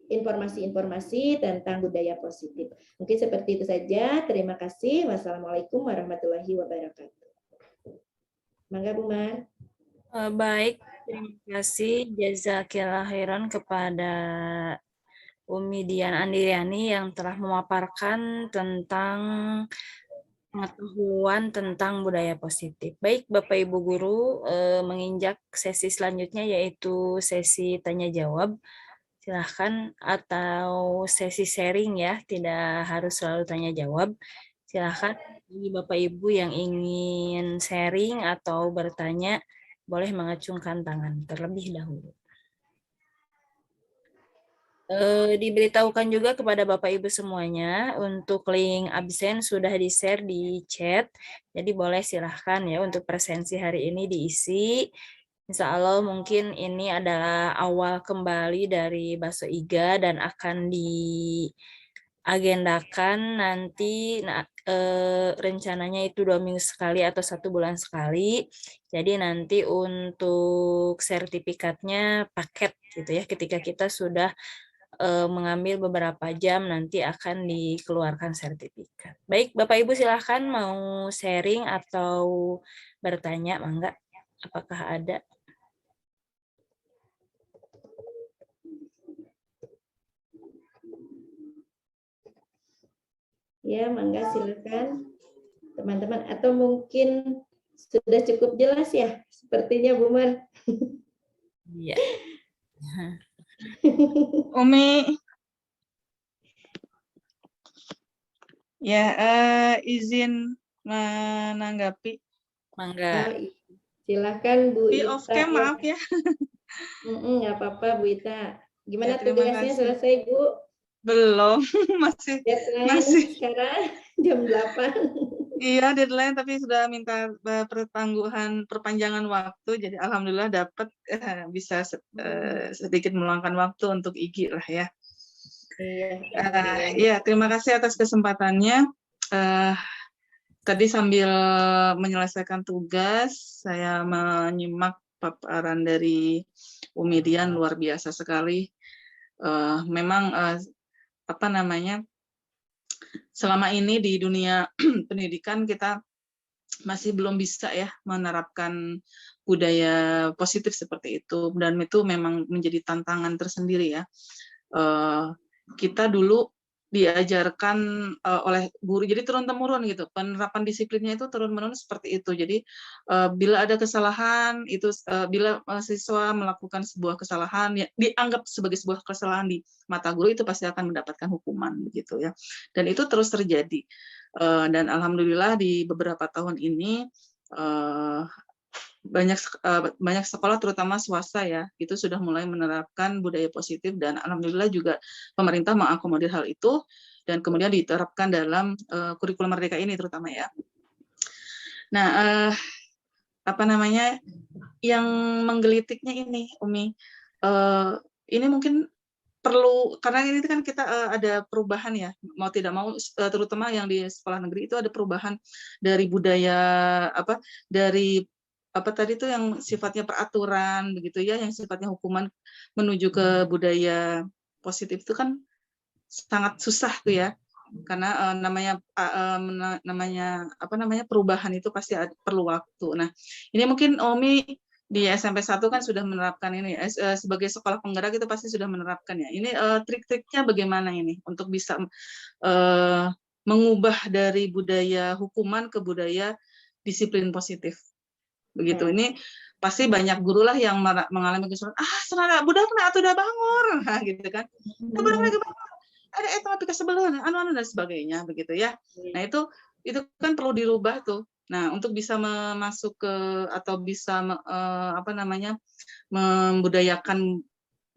informasi-informasi tentang budaya positif. Mungkin seperti itu saja. Terima kasih. Wassalamualaikum warahmatullahi wabarakatuh. Mangga Bu Mar. Baik, terima kasih jazakillah khairan kepada Umi Dian Andiriani yang telah memaparkan tentang pengetahuan tentang budaya positif. Baik, Bapak Ibu Guru, menginjak sesi selanjutnya yaitu sesi tanya jawab. Silahkan, atau sesi sharing ya, tidak harus selalu tanya jawab. Silahkan bagi Bapak Ibu yang ingin sharing atau bertanya, boleh mengacungkan tangan terlebih dahulu. Diberitahukan juga kepada Bapak Ibu semuanya untuk link absen sudah di-share di chat. Jadi boleh silahkan ya untuk presensi hari ini diisi. Insya Allah mungkin ini adalah awal kembali dari Bakso Iga dan akan diagendakan nanti rencananya itu 2 minggu sekali atau 1 bulan sekali. Jadi nanti untuk sertifikatnya paket gitu ya, ketika kita sudah mengambil beberapa jam nanti akan dikeluarkan sertifikat. Baik, Bapak Ibu silahkan mau sharing atau bertanya, mangga. Apakah ada? Ya, mangga silakan teman-teman, atau mungkin sudah cukup jelas ya sepertinya Bu Mar. Iya. Umi, ya izin menanggapi. Mangga. Silakan Bu Ita. Off cam, maaf ya. Nggak apa-apa Bu Ita. Gimana Ya, terima tugasnya kasih. selesai Bu? Belum, masih. Sekarang jam 8. Iya, deadline, tapi sudah minta perpanjangan waktu, jadi alhamdulillah dapat bisa sedikit meluangkan waktu untuk IG lah ya. Iya. Ya, terima kasih atas kesempatannya. tadi sambil menyelesaikan tugas, saya menyimak paparan dari Umi Dian, luar biasa sekali. Memang apa namanya, selama ini di dunia pendidikan kita masih belum bisa ya menerapkan budaya positif seperti itu, dan itu memang menjadi tantangan tersendiri ya. Kita dulu diajarkan oleh guru, jadi turun-temurun gitu, penerapan disiplinnya itu turun-menurun seperti itu. Jadi bila ada kesalahan itu, bila siswa melakukan sebuah kesalahan ya dianggap sebagai sebuah kesalahan di mata guru, itu pasti akan mendapatkan hukuman begitu ya. Dan itu terus terjadi. Dan alhamdulillah di beberapa tahun ini banyak sekolah terutama swasta ya itu sudah mulai menerapkan budaya positif, dan alhamdulillah juga pemerintah mengakomodir hal itu dan kemudian diterapkan dalam kurikulum Merdeka ini terutama ya. Nah, apa namanya, yang menggelitiknya ini Umi, ini mungkin perlu, karena ini kan kita ada perubahan ya, mau tidak mau, terutama yang di sekolah negeri itu ada perubahan dari budaya dari tadi itu yang sifatnya peraturan begitu ya, yang sifatnya hukuman menuju ke budaya positif itu kan sangat susah tuh ya, karena namanya perubahan itu pasti perlu waktu. Nah, ini mungkin Omi di SMP 1 kan sudah menerapkan ini, sebagai sekolah penggerak itu pasti sudah menerapkan ya. Ini trik-triknya bagaimana ini untuk bisa mengubah dari budaya hukuman ke budaya disiplin positif. Begitu. Ini pasti banyak guru lah yang mengalami kesulitan. Senang budak na atuh da bangor, nah, gitu kan. Budak lagi bangor. Ada eta tapi kesebelan, anu dan sebagainya begitu ya. Nah, itu kan perlu dirubah tuh. Nah, untuk bisa masuk ke atau bisa membudayakan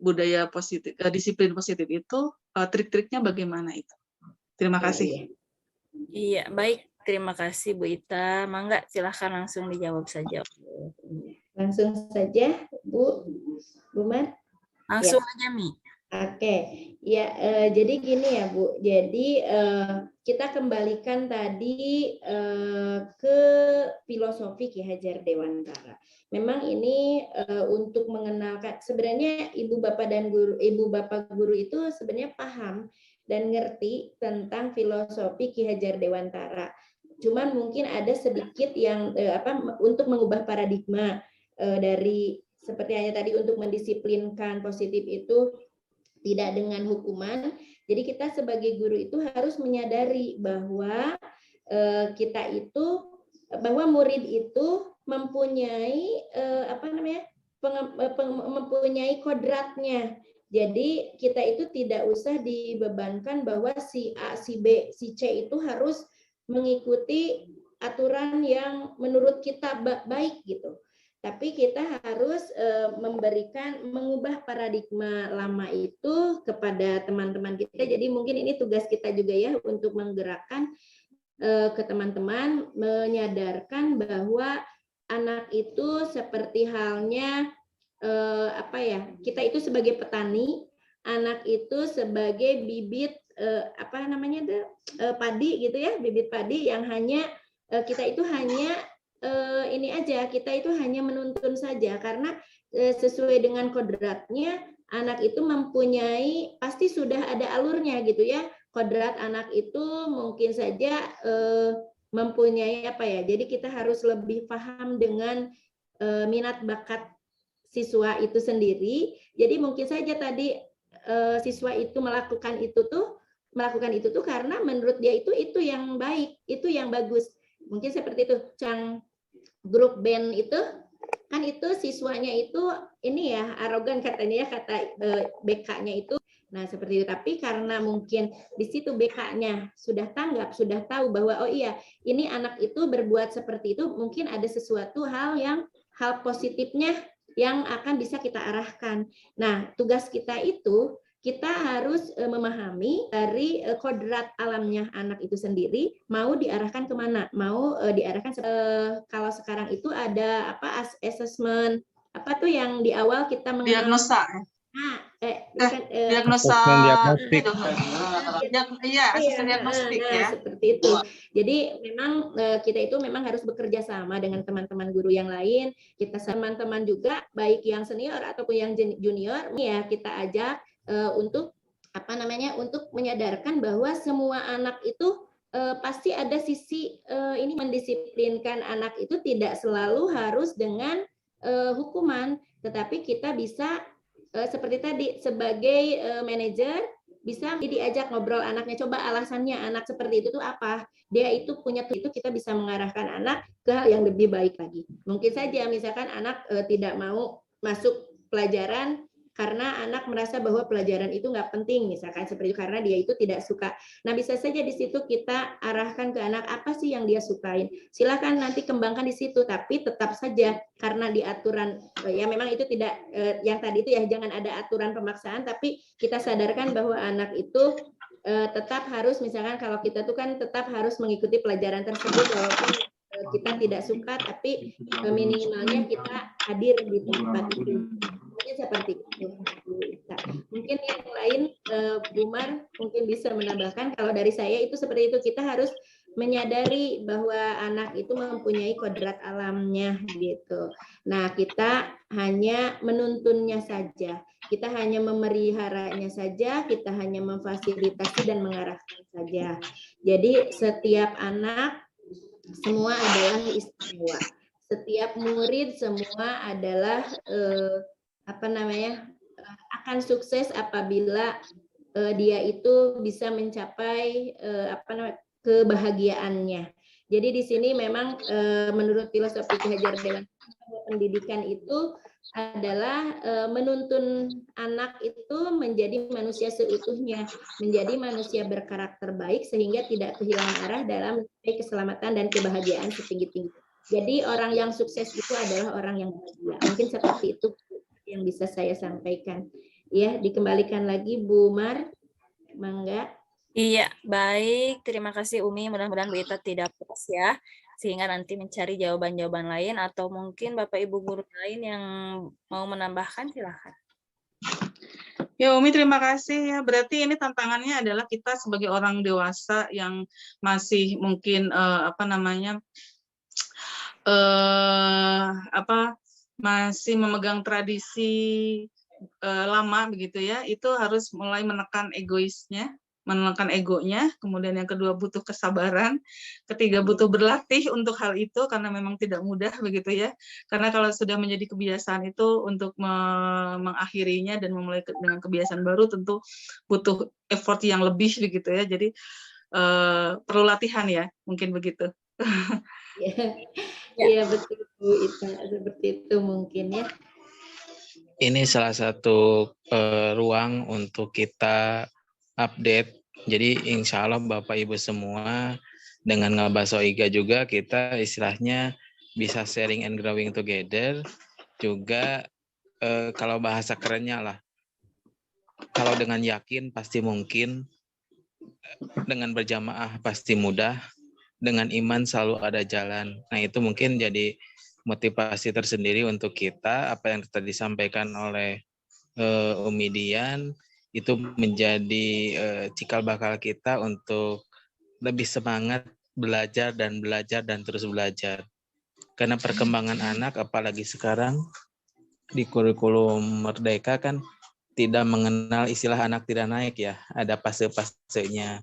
budaya positif, disiplin positif itu, trik-triknya bagaimana itu? Terima kasih. Iya, baik. Terima kasih Bu Ita. Mangga silahkan langsung dijawab saja. Langsung saja Bu Mar. Langsung aja Mi. Oke, ya jadi gini ya Bu, jadi kita kembalikan tadi ke filosofi Ki Hajar Dewantara. Memang ini untuk mengenalkan, sebenarnya ibu bapak guru itu sebenarnya paham dan ngerti tentang filosofi Ki Hajar Dewantara. Cuman mungkin ada sedikit yang untuk mengubah paradigma dari seperti hanya tadi untuk mendisiplinkan positif itu tidak dengan hukuman. Jadi kita sebagai guru itu harus menyadari bahwa bahwa murid itu mempunyai mempunyai kodratnya. Jadi kita itu tidak usah dibebankan bahwa si A, si B, si C itu harus mengikuti aturan yang menurut kita baik gitu. Tapi kita harus mengubah paradigma lama itu kepada teman-teman kita. Jadi mungkin ini tugas kita juga ya untuk menggerakkan ke teman-teman, menyadarkan bahwa anak itu seperti halnya kita itu sebagai petani, anak itu sebagai bibit padi gitu ya, bibit padi yang hanya kita itu hanya kita itu hanya menuntun saja, karena sesuai dengan kodratnya anak itu mempunyai, pasti sudah ada alurnya gitu ya. Kodrat anak itu mungkin saja mempunyai jadi kita harus lebih paham dengan minat bakat siswa itu sendiri. Jadi mungkin saja tadi siswa itu melakukan itu tuh karena menurut dia itu yang baik, itu yang bagus. Mungkin seperti itu, grup band itu kan itu siswanya itu ini ya arogan katanya ya, kata BK-nya itu. Nah seperti itu, tapi karena mungkin di situ BK-nya sudah tanggap, sudah tahu bahwa oh iya ini anak itu berbuat seperti itu, mungkin ada sesuatu hal positifnya yang akan bisa kita arahkan. Nah tugas kita itu kita harus memahami dari kodrat alamnya anak itu sendiri, mau diarahkan kemana, mau diarahkan kalau sekarang itu ada assessment, yang di awal kita diagnosa. Nah, Diagnosa Asesmen diagnostik. Iya, asisten Iya, diagnostik nah, ya. seperti itu. Jadi memang kita itu memang harus bekerja sama dengan teman-teman guru yang lain. Kita teman-teman juga baik yang senior ataupun yang junior, ya kita ajak untuk apa namanya, untuk menyadarkan bahwa semua anak itu pasti ada sisi ini, mendisiplinkan anak itu tidak selalu harus dengan hukuman, tetapi kita bisa seperti tadi sebagai manajer bisa diajak ngobrol anaknya, coba alasannya anak seperti itu tuh apa, dia itu punya itu, kita bisa mengarahkan anak ke hal yang lebih baik lagi. Mungkin saja misalkan anak tidak mau masuk pelajaran karena anak merasa bahwa pelajaran itu nggak penting, misalkan seperti itu, karena dia itu tidak suka. Nah, bisa saja di situ kita arahkan ke anak apa sih yang dia sukain. Silakan nanti kembangkan di situ, tapi tetap saja karena di aturan ya memang itu tidak yang tadi itu ya, jangan ada aturan pemaksaan, tapi kita sadarkan bahwa anak itu tetap harus, misalkan kalau kita tuh kan tetap harus mengikuti pelajaran tersebut walaupun kita tidak suka, tapi minimalnya kita hadir di tempat itu. Seperti itu. Nah, mungkin yang lain Bu Mar mungkin bisa menambahkan. Kalau dari saya itu seperti itu, kita harus menyadari bahwa anak itu mempunyai kodrat alamnya gitu. Nah, kita hanya menuntunnya saja, kita hanya memeliharanya saja, kita hanya memfasilitasi dan mengarahkan saja. Jadi setiap anak semua adalah istimewa. Setiap murid semua adalah apa namanya, akan sukses apabila dia itu bisa mencapai apa namanya, kebahagiaannya. Jadi di sini memang menurut filosofi Ki Hajar Dewantara, pendidikan itu adalah menuntun anak itu menjadi manusia seutuhnya, menjadi manusia berkarakter baik sehingga tidak kehilangan arah dalam keselamatan dan kebahagiaan setinggi-tinggi. Jadi orang yang sukses itu adalah orang yang bahagia. Mungkin seperti itu yang bisa saya sampaikan. Ya, dikembalikan lagi Bu Mar, mangga. Iya, baik. Terima kasih Umi. Mudah-mudahan Bu Ita tidak puas ya, sehingga nanti mencari jawaban-jawaban lain, atau mungkin Bapak Ibu guru lain yang mau menambahkan, silakan. Ya Umi, terima kasih ya. Berarti ini tantangannya adalah kita sebagai orang dewasa yang masih mungkin apa namanya, masih memegang tradisi lama begitu ya, itu harus mulai menekan egoisnya, menekan egonya, kemudian yang kedua butuh kesabaran, ketiga butuh berlatih untuk hal itu karena memang tidak mudah begitu ya, karena kalau sudah menjadi kebiasaan itu untuk mengakhirinya dan memulai dengan kebiasaan baru tentu butuh effort yang lebih begitu ya, jadi perlu latihan ya, mungkin begitu. Iya betul Bu Ita, seperti itu mungkin ya. Ini salah satu ruang untuk kita update. Jadi insya Allah Bapak Ibu semua dengan Ngabaso Iga juga kita istilahnya bisa sharing and growing together. Juga kalau bahasa kerennya lah, kalau dengan yakin pasti mungkin, dengan berjamaah pasti mudah, dengan iman selalu ada jalan. Nah itu mungkin jadi motivasi tersendiri untuk kita, apa yang tadi disampaikan oleh Umi Dian, itu menjadi cikal bakal kita untuk lebih semangat belajar dan terus belajar. Karena perkembangan anak, apalagi sekarang di kurikulum Merdeka kan tidak mengenal istilah anak tidak naik ya, ada fase-fasenya.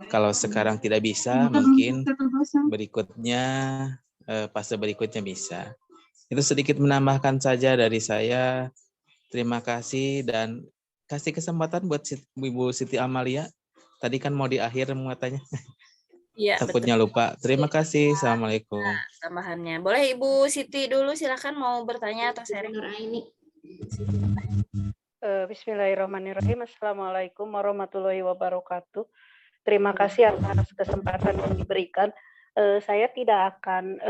Kalau sekarang tidak bisa, mungkin berikutnya, fase berikutnya bisa. Itu sedikit menambahkan saja dari saya. Terima kasih dan kasih kesempatan buat Ibu Siti Amalia. Tadi kan mau di akhir katanya. Iya, Takutnya betul. lupa. Terima kasih. Assalamualaikum. Nah, tambahannya. Boleh Ibu Siti dulu, silakan mau bertanya atau sharing. Bismillahirrahmanirrahim. Assalamualaikum warahmatullahi wabarakatuh. Terima kasih atas kesempatan yang diberikan. Saya tidak akan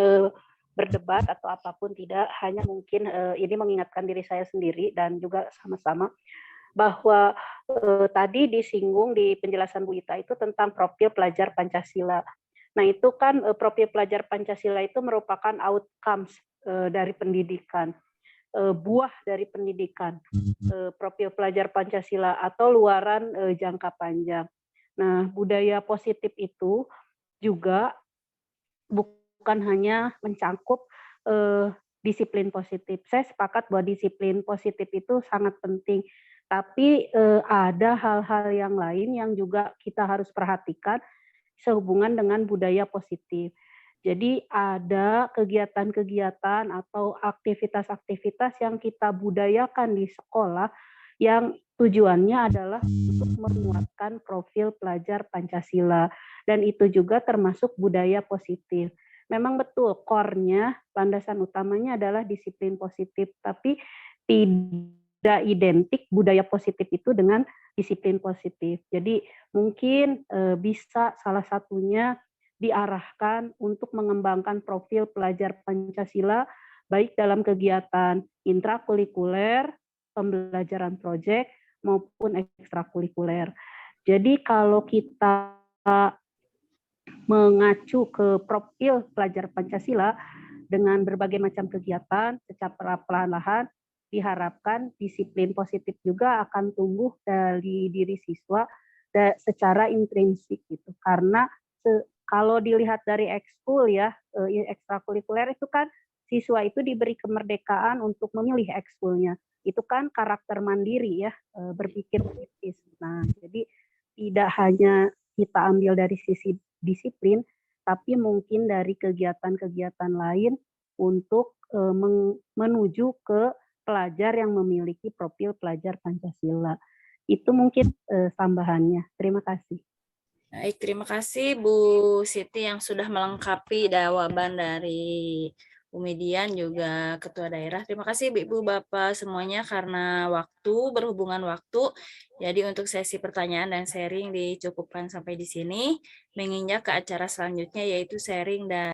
berdebat atau apapun, tidak, hanya mungkin ini mengingatkan diri saya sendiri dan juga sama-sama bahwa tadi disinggung di penjelasan Bu Ita itu tentang profil pelajar Pancasila. Nah itu kan profil pelajar Pancasila itu merupakan outcomes dari pendidikan. buah dari pendidikan, profil pelajar Pancasila atau luaran jangka panjang. Nah, budaya positif itu juga bukan hanya mencangkup disiplin positif. Saya sepakat bahwa disiplin positif itu sangat penting, tapi ada hal-hal yang lain yang juga kita harus perhatikan sehubungan dengan budaya positif. Jadi ada kegiatan-kegiatan atau aktivitas-aktivitas yang kita budayakan di sekolah yang tujuannya adalah untuk menguatkan profil pelajar Pancasila, dan itu juga termasuk budaya positif. Memang betul, core-nya, landasan utamanya adalah disiplin positif, tapi tidak identik budaya positif itu dengan disiplin positif. Jadi mungkin bisa salah satunya diarahkan untuk mengembangkan profil pelajar Pancasila baik dalam kegiatan intrakurikuler, pembelajaran proyek maupun ekstrakurikuler. Jadi kalau kita mengacu ke profil pelajar Pancasila dengan berbagai macam kegiatan secara perlahan-lahan, diharapkan disiplin positif juga akan tumbuh dari diri siswa secara intrinsik gitu. Karena kalau dilihat dari ekskul ya, ekstrakurikuler itu kan siswa itu diberi kemerdekaan untuk memilih ekskulnya. Itu kan karakter mandiri ya, berpikir kritis. Nah, jadi tidak hanya kita ambil dari sisi disiplin, tapi mungkin dari kegiatan-kegiatan lain untuk menuju ke pelajar yang memiliki profil pelajar Pancasila. Itu mungkin tambahannya. Terima kasih. Baik, terima kasih Bu Siti yang sudah melengkapi jawaban dari Bu Median juga Ketua Daerah. Terima kasih Ibu Bapak semuanya karena berhubungan waktu. Jadi untuk sesi pertanyaan dan sharing dicukupkan sampai di sini. Menginjak ke acara selanjutnya yaitu sharing dan